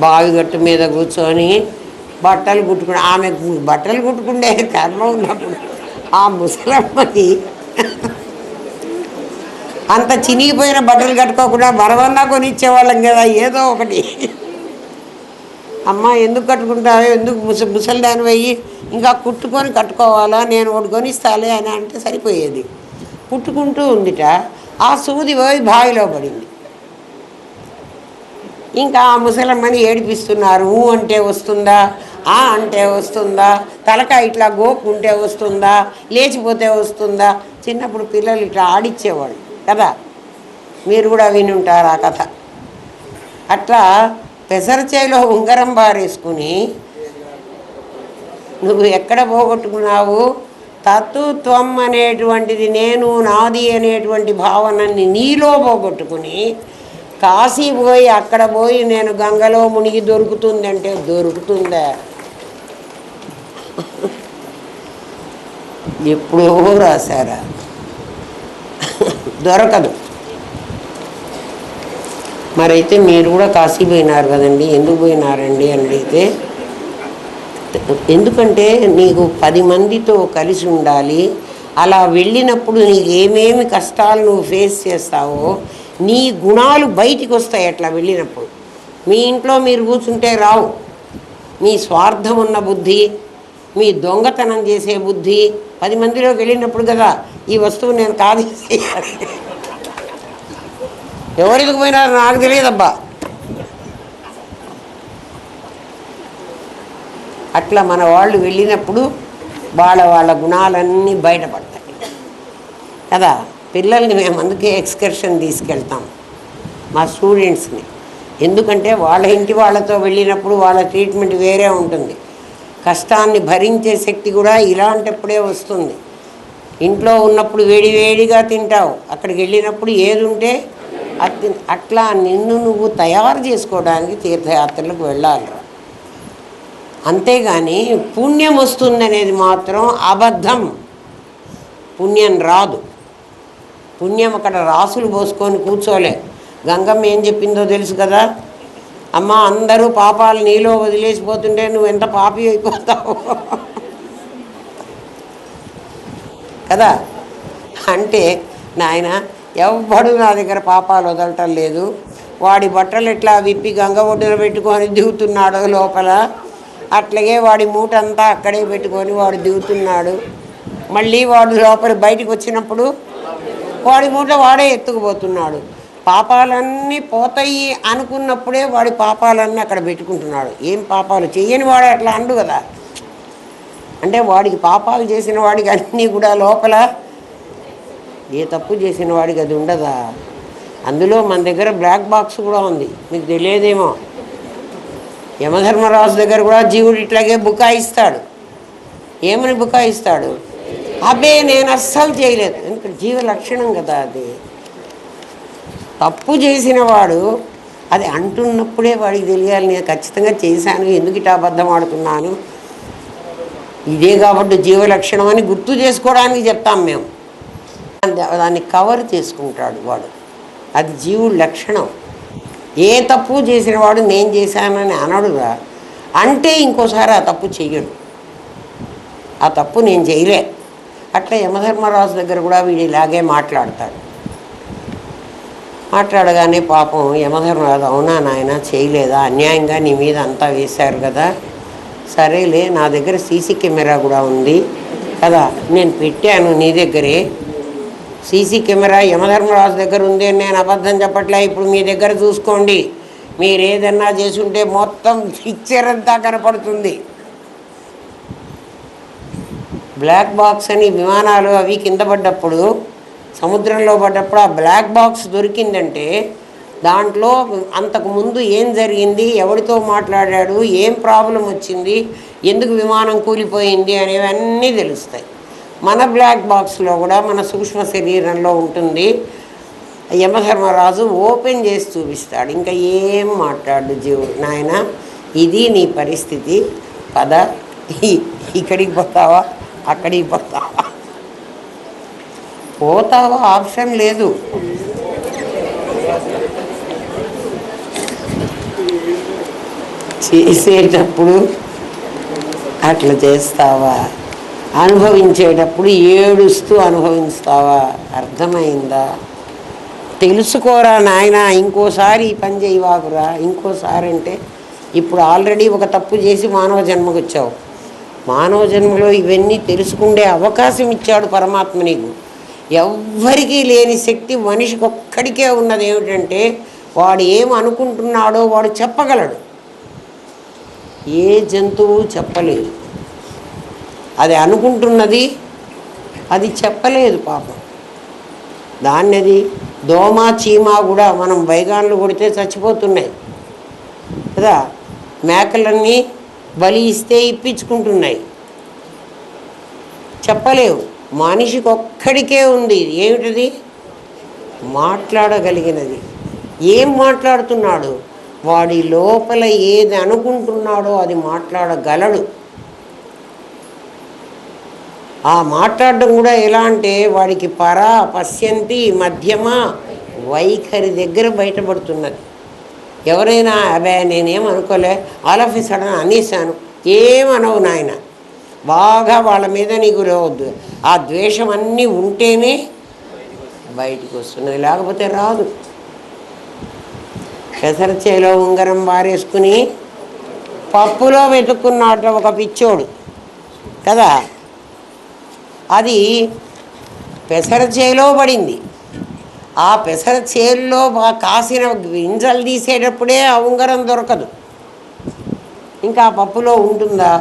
బావిగట్టు మీద కూర్చొని బట్టలు కుట్టుకుని, ఆమె బట్టలు కుట్టుకుండే కర్మ ఉన్నప్పుడు ఆ ముసలమ్మని అంత చినిగిపోయిన బట్టలు కట్టుకోకుండా మనమన్నా కొనిచ్చేవాళ్ళం కదా ఏదో ఒకటి. అమ్మ ఎందుకు కట్టుకుంటావో, ఎందుకు ముసలిదాని పోయి ఇంకా కుట్టుకొని కట్టుకోవాలా, నేను ఒకటి కొనిస్తాలే అని అంటే సరిపోయేది. కుట్టుకుంటూ ఉందిట, ఆ సూది పోయి బావిలో పడింది. ఇంకా ఆ ముసలమ్మని ఏడిపిస్తున్నారు. అంటే వస్తుందా, అంటే వస్తుందా, తలకాయ ఇట్లా గోకుంటే వస్తుందా, లేచిపోతే వస్తుందా. చిన్నప్పుడు పిల్లలు ఇట్లా ఆడిచ్చేవాళ్ళు కదా, మీరు కూడా విని ఉంటారు ఆ కథ. అట్లా పెసరచేలో ఉంగరం బారేసుకుని నువ్వు ఎక్కడ పోగొట్టుకున్నావు, తత్తుత్వం అనేటువంటిది, నేను నాది అనేటువంటి భావనని నీలో పోగొట్టుకుని కాశీ పోయి అక్కడ పోయి నేను గంగలో మునిగి దొరుకుతుందంటే దొరుకుతుందా? ఎప్పుడో రాశారా? దొరకదు. మరైతే మీరు కూడా కాశీ పోయినారు కదండి, ఎందుకు పోయినారండి అని అడిగితే, ఎందుకంటే నీకు 10 మందితో కలిసి ఉండాలి. అలా వెళ్ళినప్పుడు నీకు ఏమేమి కష్టాలు నువ్వు ఫేస్ చేస్తావో నీ గుణాలు బయటికి వస్తాయి. అట్లా వెళ్ళినప్పుడు మీ ఇంట్లో మీరు కూర్చుంటే రావు. మీ స్వార్థం ఉన్న బుద్ధి, మీ దొంగతనం చేసే బుద్ధి 10 మందిలోకి వెళ్ళినప్పుడు కదా ఈ వస్తువు నేను కాదు ఎవరికి పోయినారో నాకు తెలియదబ్బా. అట్లా మన వాళ్ళు వెళ్ళినప్పుడు వాళ్ళ గుణాలన్నీ బయటపడతాయి కదా. పిల్లల్ని మేము అందుకే ఎక్స్కర్షన్ తీసుకెళ్తాం మా స్టూడెంట్స్ని. ఎందుకంటే వాళ్ళ ఇంటి వాళ్ళతో వెళ్ళినప్పుడు వాళ్ళ ట్రీట్మెంట్ వేరే ఉంటుంది. కష్టాన్ని భరించే శక్తి కూడా ఇలాంటప్పుడే వస్తుంది. ఇంట్లో ఉన్నప్పుడు వేడివేడిగా తింటావు, అక్కడికి వెళ్ళినప్పుడు ఏది ఉంటే అది. అట్లా నిన్ను నువ్వు తయారు చేసుకోవడానికి తీర్థయాత్రలకు వెళ్ళాలిరా. అంతేగాని పుణ్యం వస్తుందనేది మాత్రం అబద్ధం. పుణ్యం రాదు. పుణ్యం అక్కడ రాసులు పోసుకొని కూర్చోలే. గంగమ్మ ఏం చెప్పిందో తెలుసు కదా, అమ్మ అందరూ పాపాలు నీలో వదిలేసిపోతుంటే నువ్వు ఎంత పాపి అయిపోతావు కదా. అంటే నాయన ఎవ్వడు నా దగ్గర పాపాలు వదలటం లేదు. వాడి బట్టలు ఎట్లా విప్పి గంగ ఒడ్డున పెట్టుకొని దిగుతున్నాడో లోపల, అట్లాగే వాడి మూట అంతా అక్కడే పెట్టుకొని వాడు దిగుతున్నాడు. మళ్ళీ వాడు లోపల బయటికి వచ్చినప్పుడు వాడి మూట వాడే ఎత్తుకుపోతున్నాడు. పాపాలన్నీ పోతాయి అనుకున్నప్పుడే వాడి పాపాలన్నీ అక్కడ పెట్టుకుంటున్నాడు. ఏం పాపాలు చెయ్యని వాడు అట్లా అండు కదా. అంటే వాడికి పాపాలు చేసిన వాడికి అన్నీ కూడా లోపల ఏ తప్పు చేసిన వాడికి అది ఉండదా. అందులో మన దగ్గర బ్లాక్ బాక్స్ కూడా ఉంది, మీకు తెలియదేమో. యమధర్మరాజు దగ్గర కూడా జీవుడు ఇట్లాగే బుకాయిస్తాడు. ఏమని బుకాయిస్తాడు? అబ్బే నేను అస్సలు చేయలేదు. ఎందుకంటే జీవ లక్షణం కదా అది. తప్పు చేసిన వాడు అది అంటున్నప్పుడే వాడికి తెలియాలి, నేను ఖచ్చితంగా చేశాను, ఎందుకు ఇట్లా అబద్ధం ఆడుతున్నాను, ఇదే కాబట్టి జీవ లక్షణం అని గుర్తు చేసుకోవడానికి చెప్తాం మేము. దాన్ని కవర్ చేసుకుంటాడు వాడు, అది జీవుడి లక్షణం. ఏ తప్పు చేసిన వాడు నేను చేశానని అనడుగా. అంటే ఇంకోసారి ఆ తప్పు చెయ్యడు, ఆ తప్పు నేను చేయలే. అట్లా యమధర్మరాజు దగ్గర కూడా వీడు ఇలాగే మాట్లాడతాడు. మాట్లాడగానే పాపం యమధర్మరాజు, అవునా నాయన చేయలేదా, అన్యాయంగా నీ మీద అంతా వేశారు కదా, సరేలే నా దగ్గర సీసీ కెమెరా కూడా ఉంది కదా, నేను పెట్టాను నీ దగ్గరే. సీసీ కెమెరా యమధర్మరాజు దగ్గర ఉంది అని నేను అబద్ధం చెప్పట్లే. ఇప్పుడు మీ దగ్గర చూసుకోండి, మీరు ఏదన్నా చేసుంటే మొత్తం పిక్చర్ అంతా కనపడుతుంది. బ్లాక్ బాక్స్ అని విమానాలు అవి కింద పడ్డప్పుడు, సముద్రంలో పడ్డప్పుడు ఆ బ్లాక్ బాక్స్ దొరికిందంటే దాంట్లో అంతకుముందు ఏం జరిగింది, ఎవరితో మాట్లాడాడు, ఏం ప్రాబ్లం వచ్చింది, ఎందుకు విమానం కూలిపోయింది అనేవన్నీ తెలుస్తాయి. మన బ్లాక్ బాక్స్లో కూడా మన సూక్ష్మ శరీరంలో ఉంటుంది. యమధర్మరాజు ఓపెన్ చేసి చూపిస్తాడు. ఇంకా ఏం మాట్లాడు జీవుడు, నాయన ఇది నీ పరిస్థితి, పద, ఇక్కడికి పోతావా అక్కడికి పోతావా పోతావా, ఆప్షన్ లేదు. చేసేటప్పుడు అట్లా చేస్తావా, అనుభవించేటప్పుడు ఏడుస్తూ అనుభవిస్తావా? అర్థమైందా? తెలుసుకోరా నాయన, ఇంకోసారి ఈ పని చేయవాకురా. ఇంకోసారి అంటే ఇప్పుడు ఆల్రెడీ ఒక తప్పు చేసి మానవ జన్మకు వచ్చావు. మానవ జన్మలో ఇవన్నీ తెలుసుకుండే అవకాశం ఇచ్చాడు పరమాత్మ నీకు. ఎవ్వరికీ లేని శక్తి మనిషికి ఒక్కడికే ఉన్నది. ఏమిటంటే వాడు ఏం అనుకుంటున్నాడో వాడు చెప్పగలడు. ఏ జంతువు చెప్పలేదు. అది అనుకుంటున్నది, అది చెప్పలేదు పాపం. దాన్ని అది దోమ చీమ కూడా మనం బైగాన్లు కొడితే చచ్చిపోతున్నాయి కదా. మేకలన్నీ బలి ఇస్తే ఇప్పించుకుంటున్నాయి. చెప్పలేవు. మనిషికి ఒక్కడికే ఉంది. ఏమిటది? మాట్లాడగలిగినది. ఏం మాట్లాడుతున్నాడు? వాడి లోపల ఏది అనుకుంటున్నాడో అది మాట్లాడగలడు. ఆ మాట్లాడడం కూడా ఎలా అంటే వాడికి పరా పశ్యంతి మధ్యమ వైఖరి దగ్గర బయటపడుతున్నది. ఎవరైనా అబ్బాయి నేనేం అనుకోలే, ఆల్ ఆఫ్ ఎ సడన్ అనేసాను, ఏమనవు నాయన. బాగా వాళ్ళ మీద నీకు రావద్దు. ఆ ద్వేషం అన్నీ ఉంటేనే బయటికి వస్తున్నాయి, లేకపోతే రాదు. పెసరచేలో ఉంగరం బారేసుకుని పప్పులో వెతుక్కున్నట్టు ఒక పిచ్చోడు కదా. అది పెసర చేలో పడింది. ఆ పెసర చేల్లో కాసిన గింజలు తీసేటప్పుడే ఆ ఉంగరం దొరకదు. ఇంకా ఆ పప్పులో ఉంటుందా?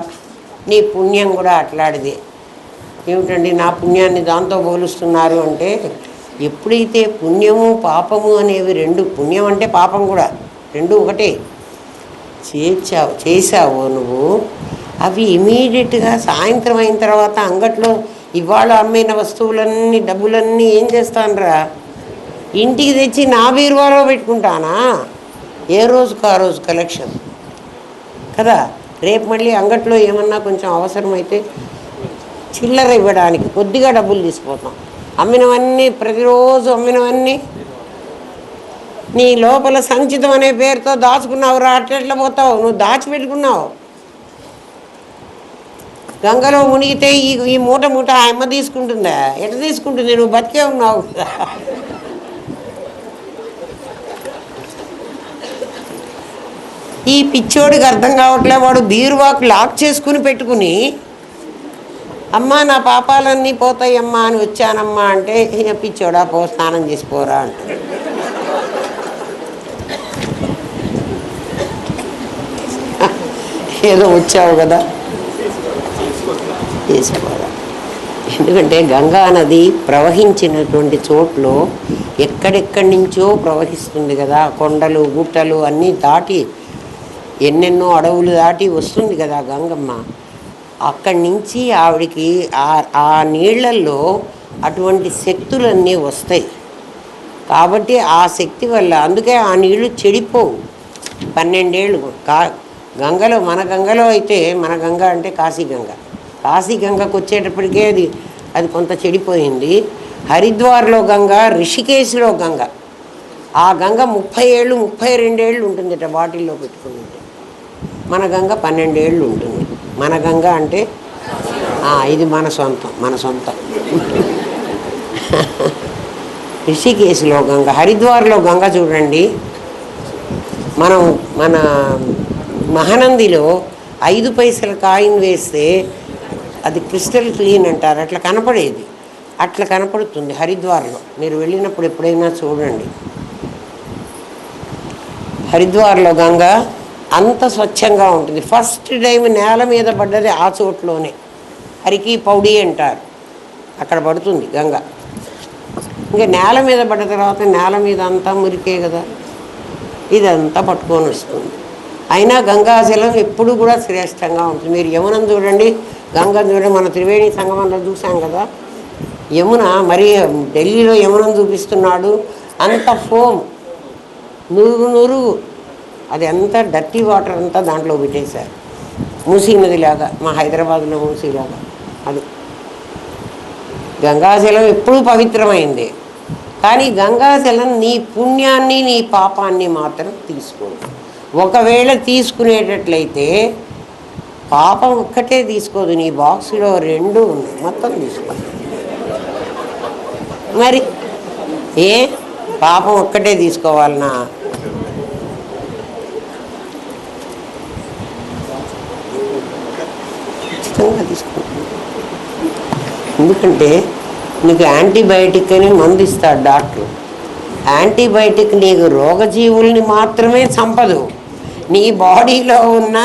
నీ పుణ్యం కూడా అట్లాంటిదే. ఏమిటండి నా పుణ్యాన్ని దాంతో పోలుస్తున్నారు అంటే, ఎప్పుడైతే పుణ్యము పాపము అనేవి రెండు, పుణ్యం అంటే పాపం కూడా రెండు ఒకటే, చేసావో నువ్వు, అవి ఇమీడియట్గా సాయంత్రం అయిన తర్వాత అంగట్లో ఇవాళ అమ్మిన వస్తువులన్నీ డబ్బులన్నీ ఏం చేస్తానరా, ఇంటికి తెచ్చి నా బీరువాలో పెట్టుకుంటానా. ఏ రోజుకు ఆ రోజు కలెక్షన్ కదా. రేపు మళ్ళీ అంగట్లో ఏమన్నా కొంచెం అవసరమైతే చిల్లర ఇవ్వడానికి కొద్దిగా డబ్బులు తీసుకుపోతాం. అమ్మినవన్నీ ప్రతిరోజు అమ్మినవన్నీ నీ లోపల సంచితం అనే పేరుతో దాచుకున్నావురా. అట్లెట్లా పోతావు? నువ్వు దాచిపెట్టుకున్నావు. గంగలో మునిగితే ఈ మూట మూట ఆ అమ్మ తీసుకుంటుందా? ఎట్లా తీసుకుంటుంది? నువ్వు బతికే ఉన్నావు కదా. ఈ పిచ్చోడికి అర్థం కావట్లే. వాడు బీరువాకు లాక్ చేసుకుని పెట్టుకుని, అమ్మా నా పాపాలన్నీ పోతాయమ్మా అని వచ్చానమ్మా అంటే, పిచ్చోడా పో స్నానం చేసిపోరా అంట. ఏదో వచ్చావు కదా చేసుకోరా. ఎందుకంటే గంగా నది ప్రవహించినటువంటి చోట్లో ఎక్కడెక్కడి నుంచో ప్రవహిస్తుంది కదా. కొండలు గుట్టలు అన్నీ దాటి ఎన్నెన్నో అడవులు దాటి వస్తుంది కదా గంగమ్మ. అక్కడి నుంచి ఆవిడికి ఆ నీళ్లలో అటువంటి శక్తులన్నీ వస్తాయి కాబట్టి ఆ శక్తి వల్ల, అందుకే ఆ నీళ్లు చెడిపోవు. 12 ఏళ్ళు గంగలో, మన గంగలో అయితే, మన గంగ అంటే కాశీగంగ, కాశీగంగకు వచ్చేటప్పటికే అది కొంత చెడిపోయింది. హరిద్వార్లో గంగ, రిషికేశ్లో గంగ, ఆ గంగ 30 ఏళ్ళు 32 ఏళ్ళు ఉంటుందట బాటిల్లో పెట్టుకుని. మన గంగ 12 ఏళ్ళు ఉంటుంది. మన గంగ అంటే ఇది మన సొంతం. రిషికేశ్లో గంగ, హరిద్వార్లో గంగ చూడండి. మన మహానందిలో 5 పైసల కాయిన్ వేస్తే అది క్రిస్టల్ క్లీన్ అంటారు, అట్లా కనపడేది. అట్లా కనపడుతుంది హరిద్వార్లో. మీరు వెళ్ళినప్పుడు ఎప్పుడైనా చూడండి. హరిద్వార్లో గంగ అంత స్వచ్ఛంగా ఉంటుంది. ఫస్ట్ టైం నేల మీద పడ్డది ఆ చోట్లోనే, హరికి పౌడి అంటారు, అక్కడ పడుతుంది గంగ. ఇంకా నేల మీద పడ్డ తర్వాత నేల మీద అంతా మురికే కదా, ఇదంతా పట్టుకొని వస్తుంది. అయినా గంగాజలం ఎప్పుడు కూడా శ్రేష్టంగా ఉంటుంది. మీరు యమునను చూడండి, గంగను చూడండి. మన త్రివేణి సంగమంలో చూసాం కదా యమున. మరి ఢిల్లీలో యమునను చూపిస్తున్నాడు, అంత ఫోమ్, నురుగు, అది అంతా డర్టీ వాటర్ అంతా దాంట్లో పెట్టేశారు. మూసీ నదిలాగా, మా హైదరాబాద్లో మూసీలాగా. అది గంగాజలం ఎప్పుడూ పవిత్రమైంది. కానీ గంగాజలం నీ పుణ్యాన్ని నీ పాపాన్ని మాత్రం తీసుకోదు. ఒకవేళ తీసుకునేటట్లయితే పాపం ఒక్కటే తీసుకోదు, నీ బాక్సులో 2 ఉన్నాయి, మొత్తం తీసుకో. మరి ఏ పాపం ఒక్కటే తీసుకోవాలనా? ఖచ్చితంగా తీసుకో. ఎందుకంటే నీకు యాంటీబయాటిక్ అని మందు ఇస్తాడు డాక్టర్. యాంటీబయాటిక్ నీకు రోగజీవుల్ని మాత్రమే చంపదు, నీ బాడీలో ఉన్న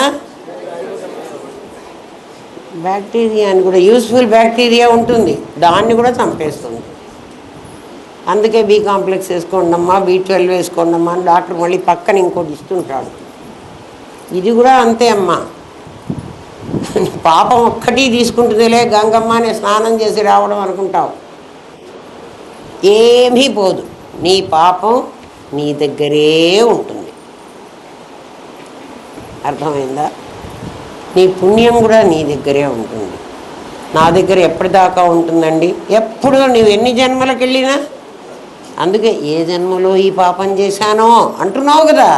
బ్యాక్టీరియాని కూడా, యూస్ఫుల్ బ్యాక్టీరియా ఉంటుంది, దాన్ని కూడా చంపేస్తుంది. అందుకే బి కాంప్లెక్స్ వేసుకోండమ్మా, B12 వేసుకోండమ్మా అని డాక్టర్ మళ్ళీ పక్కన ఇంకోటి ఇస్తుంటాడు. ఇది కూడా అంతే అమ్మా. పాపం ఒక్కటి తీసుకుంటుందిలే గంగమ్మ అని స్నానం చేసి రావడం అనుకుంటావు, ఏమీ పోదు. నీ పాపం నీ దగ్గరే ఉంటుంది. అర్థమైందా? నీ పుణ్యం కూడా నీ దగ్గరే ఉంటుంది. నా దగ్గర ఎప్పటిదాకా ఉంటుందండి? ఎప్పుడు, నువ్వు ఎన్ని జన్మలకు వెళ్ళినా. అందుకే ఏ జన్మలో ఈ పాపం చేశానో అంటున్నావు కదా.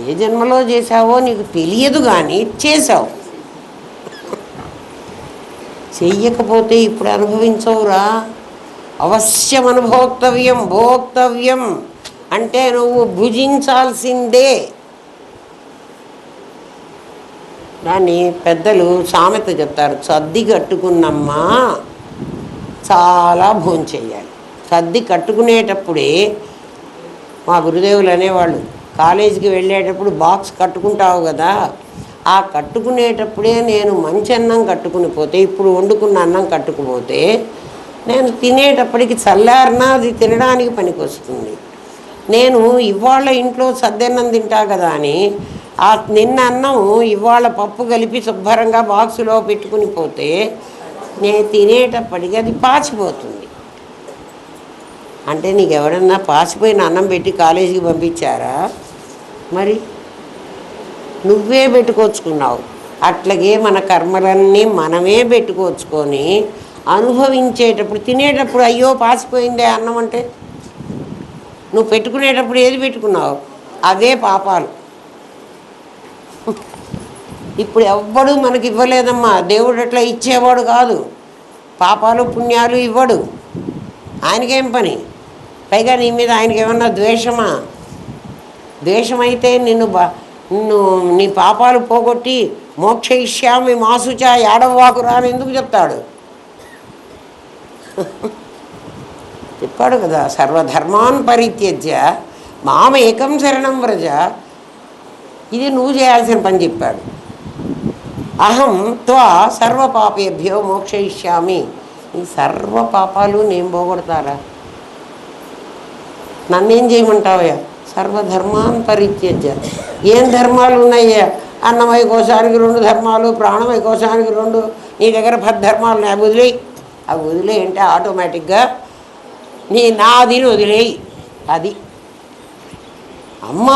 ఏ జన్మలో చేశావో నీకు తెలియదు, కానీ చేశావు. చెయ్యకపోతే ఇప్పుడు అనుభవించవురా. అవశ్యం అనుభోక్తవ్యం. భోక్తవ్యం అంటే నువ్వు భుజించాల్సిందే. దాన్ని పెద్దలు సామెత చెప్తారు, సర్ది కట్టుకున్నమ్మా చాలా భోంచెయ్యాలి. సర్ది కట్టుకునేటప్పుడే మా గురుదేవులు అనేవాళ్ళు, కాలేజీకి వెళ్ళేటప్పుడు బాక్స్ కట్టుకుంటావు కదా, ఆ కట్టుకునేటప్పుడే నేను మంచి అన్నం కట్టుకుని పోతే, ఇప్పుడు వండుకున్న అన్నం కట్టుకుపోతే నేను తినేటప్పటికి చల్లారినా అది తినడానికి పనికి వస్తుంది. నేను ఇవాళ ఇంట్లో సద్దన్నం తింటా కదా అని ఆ నిన్న అన్నం ఇవాళ పప్పు కలిపి శుభ్రంగా బాక్సులో పెట్టుకుని పోతే నేను తినేటప్పటికి అది పాచిపోతుంది. అంటే నీకు ఎవరన్నా పాచిపోయిన అన్నం పెట్టి కాలేజీకి పంపించారా? మరి నువ్వే పెట్టుకొచ్చుకున్నావు. అట్లాగే మన కర్మలన్నీ మనమే పెట్టుకొచ్చుకొని అనుభవించేటప్పుడు, తినేటప్పుడు అయ్యో పాచిపోయిందే అన్నం అంటే, నువ్వు పెట్టుకునేటప్పుడు ఏది పెట్టుకున్నావు? అదే పాపాలు. ఇప్పుడు ఎవ్వడు మనకి ఇవ్వలేదమ్మా. దేవుడు అట్లా ఇచ్చేవాడు కాదు, పాపాలు పుణ్యాలు ఇవ్వడు. ఆయనకేం పని? పైగా నీ మీద ఆయనకి ఏమన్నా ద్వేషమా? ద్వేషమైతే నిన్ను నీ పాపాలు పోగొట్టి మోక్షయిష్యామి మాసుచ యాడవ్వాకురా అని ఎందుకు చెప్తాడు? చెప్పాడు కదా, సర్వధర్మాన్ పరిత్యజ్య మామ ఏకం శరణం వ్రజ. ఇది నువ్వు చేయాల్సిన పని చెప్పాడు. అహం త్వా సర్వ పాపేభ్యో మోక్షయిష్యామి. ఈ సర్వ పాపాలు నేను పోగొడతారా? నన్నేం చేయమంటావయ్యా? సర్వధర్మాన్ పరిత్యజ్య. ఏం ధర్మాలు ఉన్నాయ్యా? అన్నమయ కోశానికి 2 ధర్మాలు, ప్రాణమయ కోశానికి 2, నీ దగ్గర 10 ధర్మాలు ఉన్నాయి. అవి వదిలేయి. అవి వదిలేయంటే ఆటోమేటిక్గా నాదిని వదిలేయి. అది అమ్మ,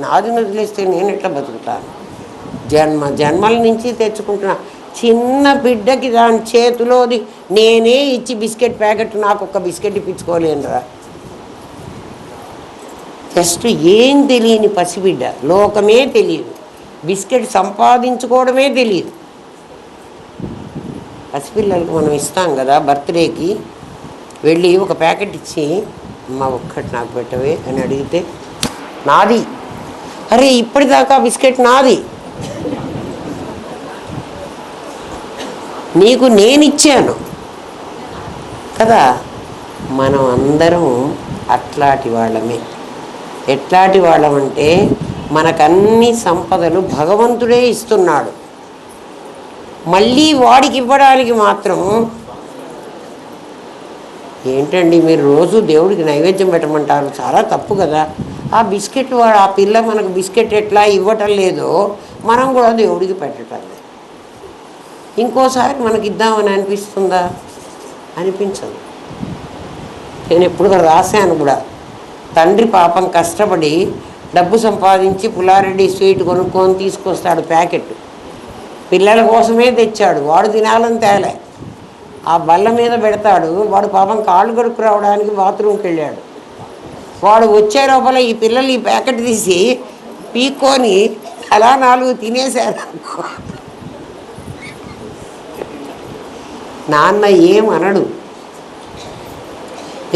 నాదిని వదిలేస్తే నేను ఎట్లా బతుకుతాను? జన్మల నుంచి తెచ్చుకుంటున్నా. చిన్న బిడ్డకి దాని చేతిలోది నేనే ఇచ్చి బిస్కెట్ ప్యాకెట్, నాకు ఒక్క బిస్కెట్ ఇప్పించుకోలేనురా. జస్ట్ ఏం తెలియని పసిబిడ్డ, లోకమే తెలియదు, బిస్కెట్ సంపాదించుకోవడమే తెలియదు. పసిపిల్లలకు మనం ఇస్తాం కదా బర్త్డేకి, వెళ్ళి ఒక ప్యాకెట్ ఇచ్చి అమ్మ ఒక్కటి నాకు పెట్టవే అని అడిగితే నాది. అరే ఇప్పటిదాకా బిస్కెట్ నాది, నీకు నేనిచ్చాను కదా. మనం అందరం అట్లాంటి వాళ్ళమే. ఎట్లాంటి వాళ్ళమంటే మనకన్ని సంపదలు భగవంతుడే ఇస్తున్నాడు. మళ్ళీ వాడికి ఇవ్వడానికి మాత్రం ఏంటండి మీరు రోజు దేవుడికి నైవేద్యం పెట్టమంటారు, చాలా తప్పు కదా. ఆ బిస్కెట్ వాడు, ఆ పిల్ల మనకు బిస్కెట్ ఎట్లా ఇవ్వటం లేదో మనం కూడా దేవుడికి పెట్టటం లేదు. ఇంకోసారి మనకి ఇద్దామని అనిపిస్తుందా? అనిపించదు. నేను ఎప్పుడు రాశాను కూడా, తండ్రి పాపం కష్టపడి డబ్బు సంపాదించి పుల్లారెడ్డి స్వీట్ కొనుక్కొని తీసుకొస్తాడు ప్యాకెట్, పిల్లల కోసమే తెచ్చాడు, వాడు తినాలని తేలే. ఆ బల్ల మీద పెడతాడు. వాడు పాపం కాళ్ళు కడుక్కు రావడానికి బాత్రూమ్కి వెళ్ళాడు. వాడు వచ్చే లోపల ఈ పిల్లలు ఈ ప్యాకెట్ తీసి పీక్కొని అలా 4 తినేశారు. నాన్న ఏమనడు.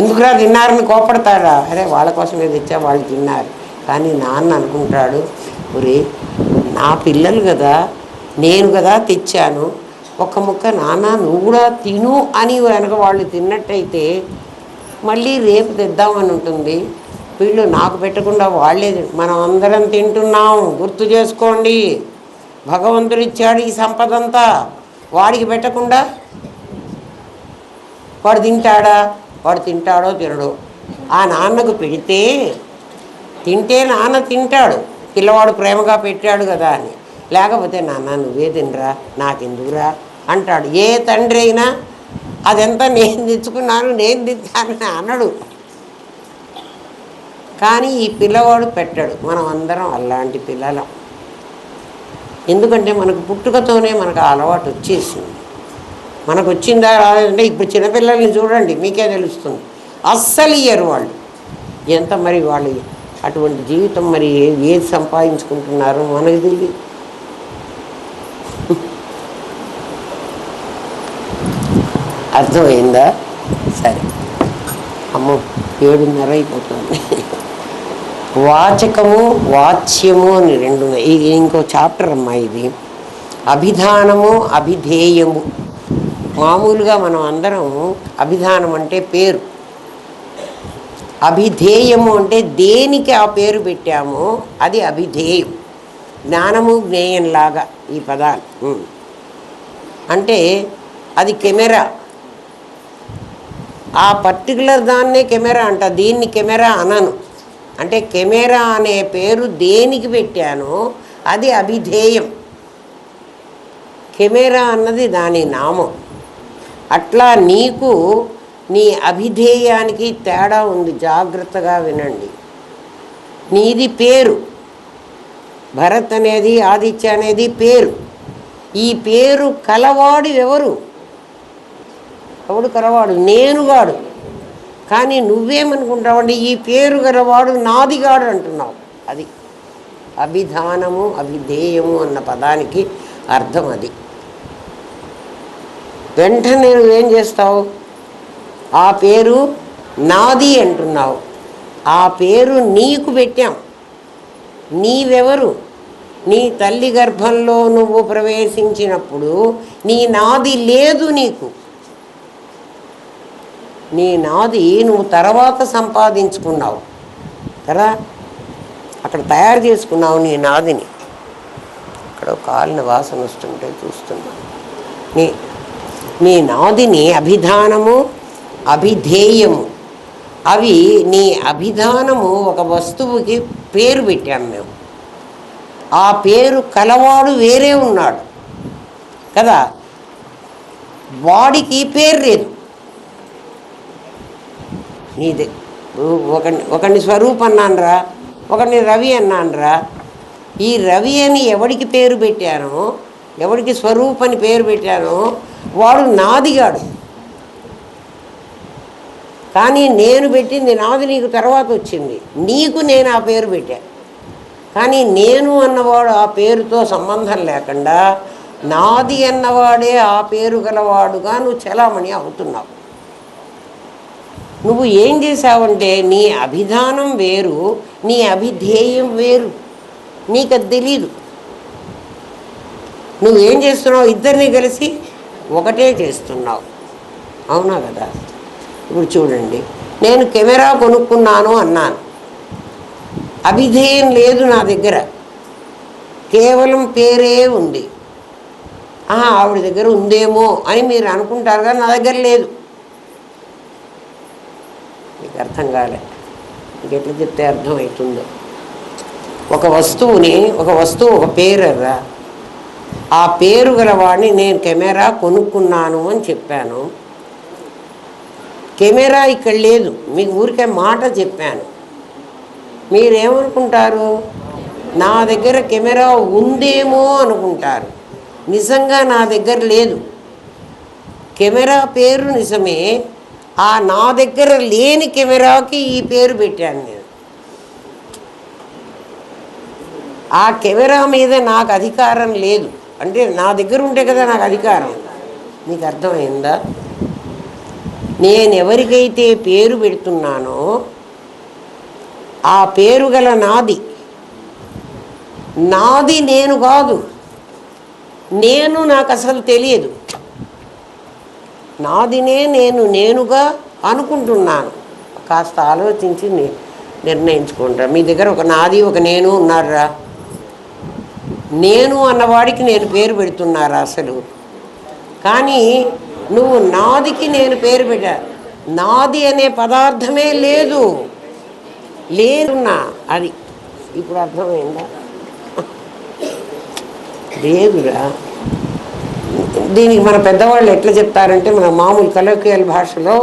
ఎందుకురా తిన్నారని కోపడతాడా? అరే వాళ్ళ కోసమే తెచ్చా, వాళ్ళు తిన్నారు. కానీ నాన్న అనుకుంటాడు, ఒరే నా పిల్లలు కదా, నేను కదా తెచ్చాను, ఒక్క ముక్క నాన్న నువ్వు కూడా తిను అని వెనక వాళ్ళు తిన్నట్టయితే మళ్ళీ రేపు తెద్దామని ఉంటుంది. వీళ్ళు నాకు పెట్టకుండా వాళ్ళే. మనం అందరం తింటున్నాం, గుర్తు చేసుకోండి. భగవంతుడు ఇచ్చాడు ఈ సంపదంతా, వాడికి పెట్టకుండా వాడు తింటాడా? వాడు తింటాడో తినడో. ఆ నాన్నకు పెడితే తింటే నాన్న తింటాడు, పిల్లవాడు ప్రేమగా పెట్టాడు కదా అని. లేకపోతే నాన్న నువ్వే తినరా, నాకెందుకురా అంటాడు. ఏ తండ్రి అయినా అదంతా నేను తెచ్చుకున్నాను, నేను తింటానని అనడు. కానీ ఈ పిల్లవాడు పెట్టాడు. మనం అందరం అలాంటి పిల్లలం. ఎందుకంటే మనకు పుట్టుకతోనే మనకు ఆ అలవాటు వచ్చేసింది. మనకు వచ్చిందా రాలేదంటే ఇప్పుడు చిన్నపిల్లల్ని చూడండి, మీకే తెలుస్తుంది. అస్సలు ఇయ్యరు వాళ్ళు. ఎంత మరి వాళ్ళు అటువంటి జీవితం మరి ఏది సంపాదించుకుంటున్నారో మనకు తెలియదు. అర్థమైందా? సరే అమ్మో 7:30 అయిపోతుంది. వాచకము వాచ్యము అని 2 ఉన్నాయి. ఇది ఇంకో చాప్టర్ అమ్మా. ఇది అభిధానము అభిధేయము. మామూలుగా మనం అందరం అభిధానం అంటే పేరు, అభిధేయము అంటే దేనికి ఆ పేరు పెట్టామో అది అభిధేయం. జ్ఞానము జ్ఞేయంలాగా ఈ పదాలు. అంటే అది కెమెరా, ఆ పర్టికులర్ దాన్నే కెమెరా అంట, దీన్ని కెమెరా అనను. అంటే కెమెరా అనే పేరు దేనికి పెట్టానో అది అభిధేయం. కెమెరా అన్నది దాని నామం. అట్లా నీకు నీ అభిధేయానికి తేడా ఉంది, జాగ్రత్తగా వినండి. నీది పేరు, భరత్ అనేది ఆదిత్య అనేది పేరు. ఈ పేరు కలవాడు ఎవరు? ఎవడు కలవాడు? నేనుగాడు. కానీ నువ్వేమనుకుంటావండి, ఈ పేరు గలవాడు నాదిగాడు అంటున్నావు. అది అభిధానము అభిధేయము అన్న పదానికి అర్థం అది. వెంటనే నువ్వేం చేస్తావు? ఆ పేరు నాది అంటున్నావు. ఆ పేరు నీకు పెట్టాం. నీవెవరు? నీ తల్లి గర్భంలో నువ్వు ప్రవేశించినప్పుడు నీ నాది లేదు నీకు. నీ నాది నువ్వు తర్వాత సంపాదించుకున్నావు కదా, అక్కడ తయారు చేసుకున్నావు నీ నాదిని. అక్కడ కాలిన వాసన వస్తుంటే చూస్తున్నావు. నీ నాదిని అభిధానము అభిధేయము. అవి నీ అభిధానము ఒక వస్తువుకి పేరు పెట్టాము మేము. ఆ పేరు కలవాడు వేరే ఉన్నాడు కదా, వాడికి పేరు లేదు. నీదే. ఒకడిని స్వరూప్ అన్నానరా, ఒకడిని రవి అన్నానరా. ఈ రవి అని ఎవడికి పేరు పెట్టానో, ఎవడికి స్వరూప్ అని పేరు పెట్టానో వాడు నాదిగాడు. కానీ నేను పెట్టింది నాది నీకు తర్వాత వచ్చింది. నీకు నేను ఆ పేరు పెట్టా. కానీ నేను అన్నవాడు ఆ పేరుతో సంబంధం లేకుండా నాది అన్నవాడే ఆ పేరు గలవాడుగా నువ్వు చలామణి అవుతున్నావు. నువ్వు ఏం చేసావంటే నీ అభిధానం వేరు, నీ అభిధేయం వేరు. నీకు అది తెలీదు. నువ్వేం చేస్తున్నావు? ఇద్దరిని కలిసి ఒకటే చేస్తున్నావు. అవునా కదా? ఇప్పుడు చూడండి, నేను కెమెరా కొనుక్కున్నాను అన్నాను. అభిధేయం లేదు నా దగ్గర, కేవలం పేరే ఉంది. ఆవిడ దగ్గర ఉందేమో అని మీరు అనుకుంటారు, కానీ నా దగ్గర లేదు. మీకు అర్థం కాలే. మీకు ఎట్లా చెప్తే అర్థమవుతుందో. ఒక వస్తువు ఒక పేరరా, ఆ పేరు గలవాడిని నేను కెమెరా కొనుక్కున్నాను అని చెప్పాను. కెమెరా ఇక్కడ లేదు, మీకు ఊరికే మాట చెప్పాను. మీరేమనుకుంటారు? నా దగ్గర కెమెరా ఉందేమో అనుకుంటారు. నిజంగా నా దగ్గర లేదు. కెమెరా పేరు నిజమే, ఆ నా దగ్గర లేని కెమెరాకి ఈ పేరు పెట్టాను నేను. ఆ కెమెరా మీద నాకు అధికారం లేదు, అంటే నా దగ్గర ఉంటే కదా నాకు అధికారం. మీకు అర్థమైందా? నేను ఎవరికైతే పేరు పెడుతున్నానో ఆ పేరు గల నాది, నాది నేను కాదు. నేను నాకు అసలు తెలియదు, నాదినే నేను నేనుగా అనుకుంటున్నాను. కాస్త ఆలోచించి నిర్ణయించుకుంటారా. మీ దగ్గర ఒక నాది ఒక నేను ఉన్నారా? నేను అన్నవాడికి నేను పేరు పెడుతున్నారా అసలు? కానీ నువ్వు నాదికి నేను పేరు పెట్టా. నాది అనే పదార్థమే లేదు, లేదున్నా. అది ఇప్పుడు అర్థమైందా? లేదురా. దీనికి మన పెద్దవాళ్ళు ఎట్లా చెప్తారంటే, మన మామూలు కలోకియల్ భాషలో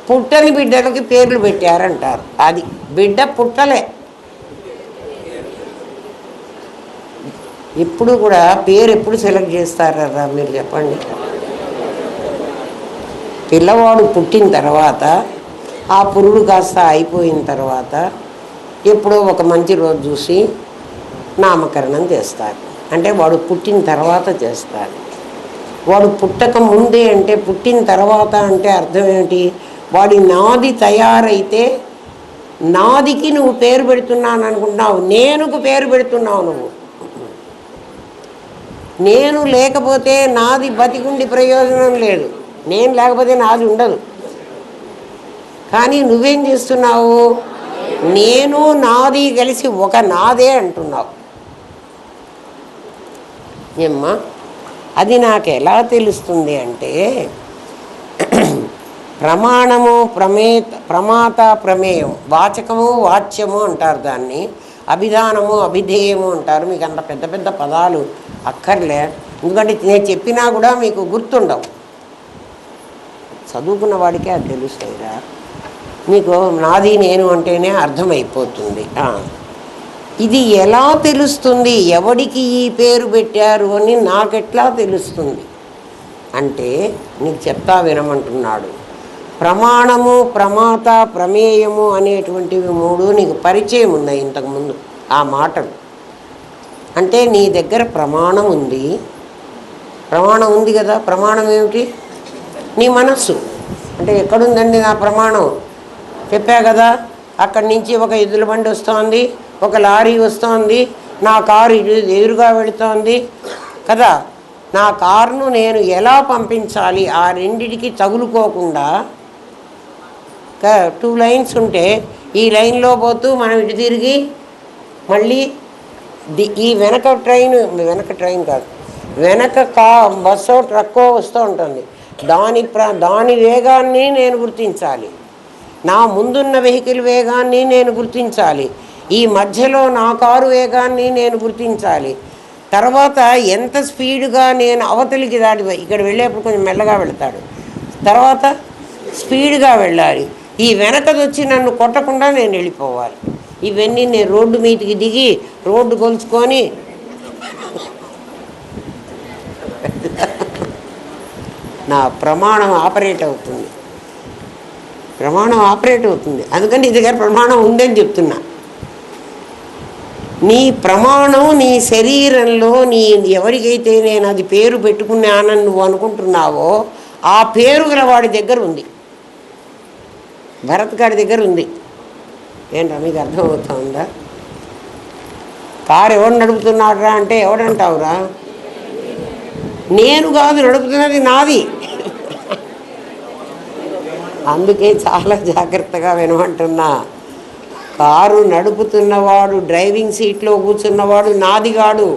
పుట్టని బిడ్డలకి పేర్లు పెట్టారంటారు. అది బిడ్డ పుట్టలే. ఇప్పుడు కూడా పేరు ఎప్పుడు సెలెక్ట్ చేస్తారా మీరు చెప్పండి? పిల్లవాడు పుట్టిన తర్వాత, ఆ పురుడు కాస్త అయిపోయిన తర్వాత ఎప్పుడో ఒక మంచి రోజు చూసి నామకరణం చేస్తారు. అంటే వాడు పుట్టిన తర్వాత చేస్తారు. వాడు పుట్టక ముందే అంటే పుట్టిన తర్వాత అంటే అర్థం ఏమిటి? వాడి నాది తయారైతే నాదికి నువ్వు పేరు పెడుతున్నాను అనుకుంటున్నావు, నేనుకు పేరు పెడుతున్నావు నువ్వు. నేను లేకపోతే నాది బతికుండి ప్రయోజనం లేదు, నేను లేకపోతే నాది ఉండదు. కానీ నువ్వేం చేస్తున్నావు? నేను నాది కలిసి ఒక నాదే అంటున్నావు. ఏమ్మా, అది నాకు ఎలా తెలుస్తుంది అంటే, ప్రమాణము ప్రమాత ప్రమేయం, వాచకము వాచ్యము అంటారు దాన్ని, అభిధానము అభిధేయము అంటారు. మీకు అంత పెద్ద పెద్ద పదాలు అక్కర్లే, ఎందుకంటే నేను చెప్పినా కూడా మీకు గుర్తుండవు. చదువుకున్న వాడికే అది తెలుస్తాయిరా. మీకు నాది నేను అంటేనే అర్థమైపోతుంది. ఇది ఎలా తెలుస్తుంది? ఎవడికి ఈ పేరు పెట్టారు అని నాకెట్లా తెలుస్తుంది అంటే, నీకు చెప్తా వినమంటున్నాడు. ప్రమాణము ప్రమాత ప్రమేయము అనేటువంటివి మూడు నీకు పరిచయం ఉన్నాయి ఇంతకుముందు. ఆ మాటలు అంటే నీ దగ్గర ప్రమాణం ఉంది. ప్రమాణం ఉంది కదా. ప్రమాణం ఏమిటి? నీ మనస్సు. అంటే ఎక్కడుందండి నా ప్రమాణం? చెప్పా కదా, అక్కడి నుంచి ఒక ఎద్దుల బండి వస్తోంది, ఒక లారీ వస్తోంది, నా కారు ఎదురుగా వెళుతోంది కదా. నా కారును నేను ఎలా పంపించాలి? ఆ రెండిటికి తగులుకోకుండా 2 లైన్స్ ఉంటే ఈ లైన్లో పోతూ మనం ఇటు తిరిగి మళ్ళీ ఈ వెనక ట్రైన్ కాదు, వెనక బస్సో ట్రక్కో వస్తూ ఉంటుంది. దాని వేగాన్ని నేను గుర్తించాలి, నా ముందున్న వెహికల్ వేగాన్ని నేను గుర్తించాలి, ఈ మధ్యలో నా కారు వేగాన్ని నేను గుర్తించాలి. తర్వాత ఎంత స్పీడ్గా నేను అవతలికి దాటి, ఇక్కడ వెళ్ళేప్పుడు కొంచెం మెల్లగా వెళ్తాడు, తర్వాత స్పీడ్గా వెళ్ళాలి. ఈ వెనకదొచ్చి నన్ను కొట్టకుండా నేను వెళ్ళిపోవాలి. ఇవన్నీ నేను రోడ్డు మీదకి దిగి రోడ్డు కొలుచుకొని నా ప్రమాణం ఆపరేట్ అవుతుంది. అందుకని నీ దగ్గర ప్రమాణం ఉందని చెప్తున్నా. నీ ప్రమాణం నీ శరీరంలో, నీ ఎవరికైతే నేను అది పేరు పెట్టుకున్నానని నువ్వు అనుకుంటున్నావో ఆ పేరు గల వాడి దగ్గర ఉంది. భరత్ గారి దగ్గర ఉంది. ఏంట్రా మీకు అర్థమవుతుందా? కారు ఎవడు నడుపుతున్నాడురా అంటే ఎవడంటావురా? నేను కాదు నడుపుతున్నది, నాది. అందుకే చాలా జాగ్రత్తగా వినమంటున్నా. కారు నడుపుతున్నవాడు, డ్రైవింగ్ సీట్లో కూర్చున్నవాడు నాది కాడు,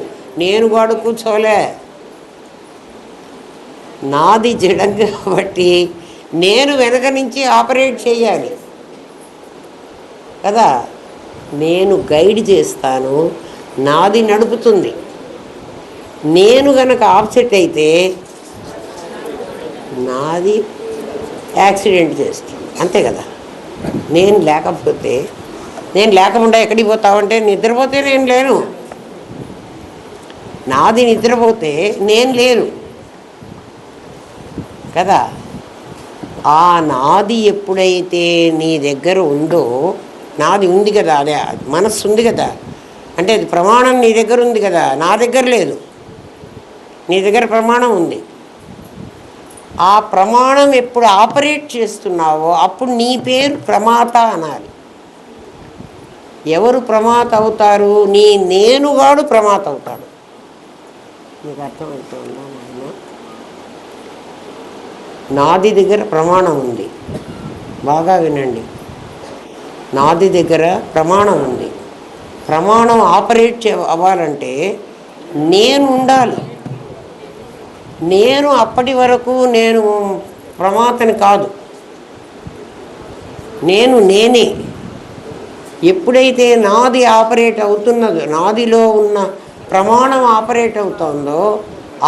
నేను కాడు కూర్చోలే. నాది జడం కాబట్టి నేను వెనక నుంచి ఆపరేట్ చేయాలి కదా. నేను గైడ్ చేస్తాను, నాది నడుపుతుంది. నేను గనక ఆప్సెట్ అయితే నాది యాక్సిడెంట్ చేస్తుంది, అంతే కదా. నేను లేకుండా ఎక్కడికి పోతావంటే, నిద్రపోతే నేను లేను, నాది నిద్రపోతే నేను లేను. కదా. ఆ నాది ఎప్పుడైతే నీ దగ్గర ఉందో, నాది ఉంది కదా, అదే మనస్సు ఉంది కదా, అంటే అది ప్రమాణం నీ దగ్గర ఉంది కదా, నా దగ్గర లేదు. నీ దగ్గర ప్రమాణం ఉంది. ఆ ప్రమాణం ఎప్పుడు ఆపరేట్ చేస్తున్నావో అప్పుడు నీ పేరు ప్రమాత అనాలి. ఎవరు ప్రమాత అవుతారు? నీ నేనుగాడు ప్రమాత అవుతాడు. మీకు అర్థమవుతుందా నాయన? నాది దగ్గర ప్రమాణం ఉంది, బాగా వినండి. నాది దగ్గర ప్రమాణం ఉంది. ప్రమాణం ఆపరేట్ అవ్వాలంటే నేను ఉండాలి. నేను అప్పటి వరకు నేను ప్రమాతని కాదు, నేనే. ఎప్పుడైతే నాది ఆపరేట్ అవుతున్నదో, నాదిలో ఉన్న ప్రమాణం ఆపరేట్ అవుతుందో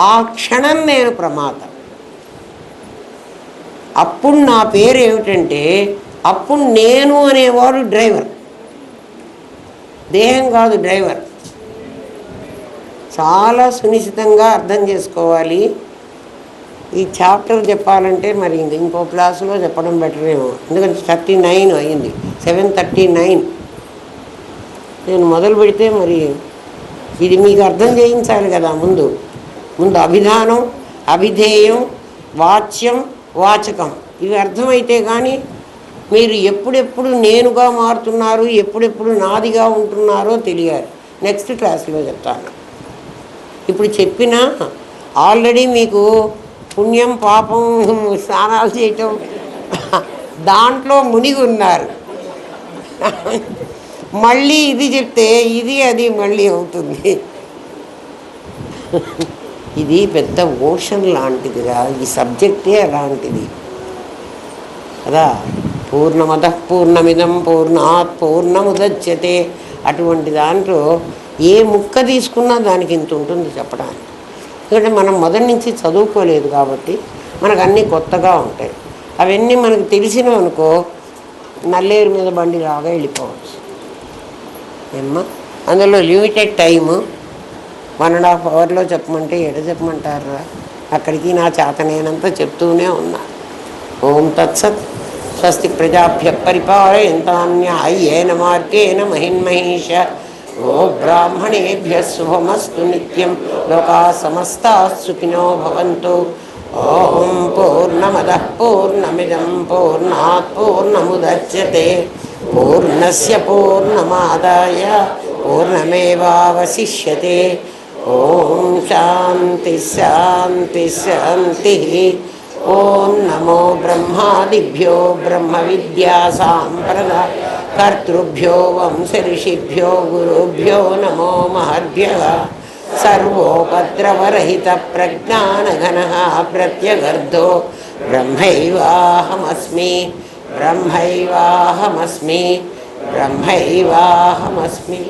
ఆ క్షణం నేను ప్రమాత. అప్పుడు నా పేరు ఏమిటంటే, అప్పుడు నేను అనేవాడు డ్రైవర్, దేహం కాదు డ్రైవర్. చాలా సునిశ్చితంగా అర్థం చేసుకోవాలి. ఈ చాప్టర్ చెప్పాలంటే మరి ఇంకో క్లాసులో చెప్పడం బెటరేమో, ఎందుకంటే 39 అయింది, 7:39. నేను మొదలు పెడితే మరి ఇది మీకు అర్థం చేయించాలి కదా. ముందు అభిధానం, అభిధేయం, వాచ్యం, వాచకం ఇవి అర్థమైతే కానీ మీరు ఎప్పుడెప్పుడు నేనుగా మారుతున్నారు, ఎప్పుడెప్పుడు నాదిగా ఉంటున్నారో తెలియాలి. నెక్స్ట్ క్లాస్లో చెప్తాను. ఇప్పుడు చెప్పినా ఆల్రెడీ మీకు పుణ్యం పాపం స్నానాలు చేయటం దాంట్లో మునిగి ఉన్నారు. మళ్ళీ ఇది చెప్తే ఇది అది మళ్ళీ అవుతుంది. ఇది పెద్ద ఓషన్ లాంటిదిరా, ఈ సబ్జెక్టే అలాంటిది కదా. పూర్ణమదః పూర్ణమిదం పూర్ణాత్ పూర్ణముదచ్యతే. అటువంటి దాంట్లో ఏ ముక్క తీసుకున్నా దానికి ఇంత ఉంటుంది చెప్పడానికి. ఎందుకంటే మనం మొదటి నుంచి చదువుకోలేదు కాబట్టి మనకు అన్నీ కొత్తగా ఉంటాయి. అవన్నీ మనకు తెలిసినవి అనుకో, నల్లేరు మీద బండి లాగా వెళ్ళిపోవచ్చు ఏమ్మా. అందులో లిమిటెడ్ టైము 1.5 అవర్లో చెప్పమంటే చెప్పమంటారా? అక్కడికి నా చేతనేనంత చెప్తూనే ఉన్నా. ఓం తత్సత్. స్వస్తి ప్రజాభ్య పరిపాలయంతాన్యాయేన మార్గేణ మహిన్మహీష. ఓ బ్రాహ్మణేభ్య శుభమస్తు నిత్యం. లోకా సమస్తా సుఖినో భవంతు. ఓం పూర్ణమదః పూర్ణమిదం పూర్ణాత్ పూర్ణముదచ్యతే పూర్ణస్య పూర్ణమాదాయ పూర్ణమేవావశిష్యతే. ఓం శాంతి శాంతి శాంతి. ఓం నమో బ్రహ్మాదిభ్యో బ్రహ్మ విద్యా సాంప్రదాయ కర్తృభ్యో వంశ-ఋషిభ్యో గురుభ్యో నమో మహద్భ్యః. సర్వోపద్రవరహిత ప్రజ్ఞానఘనః ప్రత్యగర్ధో బ్రహ్మైవాహమస్మి బ్రహ్మైవాహమస్మి బ్రహ్మైవాహమస్మి.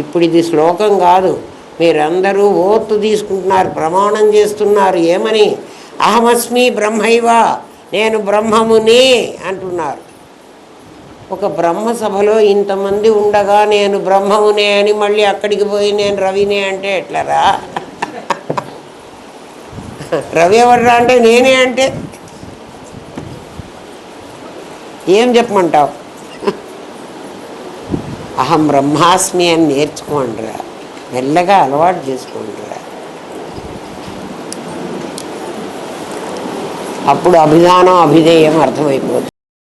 ఇప్పుడు ఇది శ్లోకం కాదు, మీరందరూ ఓత్తు తీసుకుంటున్నారు, ప్రమాణం చేస్తున్నారు. ఏమని? అహమస్మి బ్రహ్మైవ, నేను బ్రహ్మమునే అంటున్నారు. ఒక బ్రహ్మసభలో ఇంతమంది ఉండగా నేను బ్రహ్మమునే అని మళ్ళీ అక్కడికి పోయి నేను రవినే అంటే ఎట్లరా? రవి ఎవర్రా అంటే నేనే అంటే ఏం చెప్పమంటావు? అహం బ్రహ్మాస్మి అని నేర్చుకోండిరా, మెల్లగా అలవాటు చేసుకోండిరా. అప్పుడు అభిధానం అభిధేయం అర్థమైపోతుంది.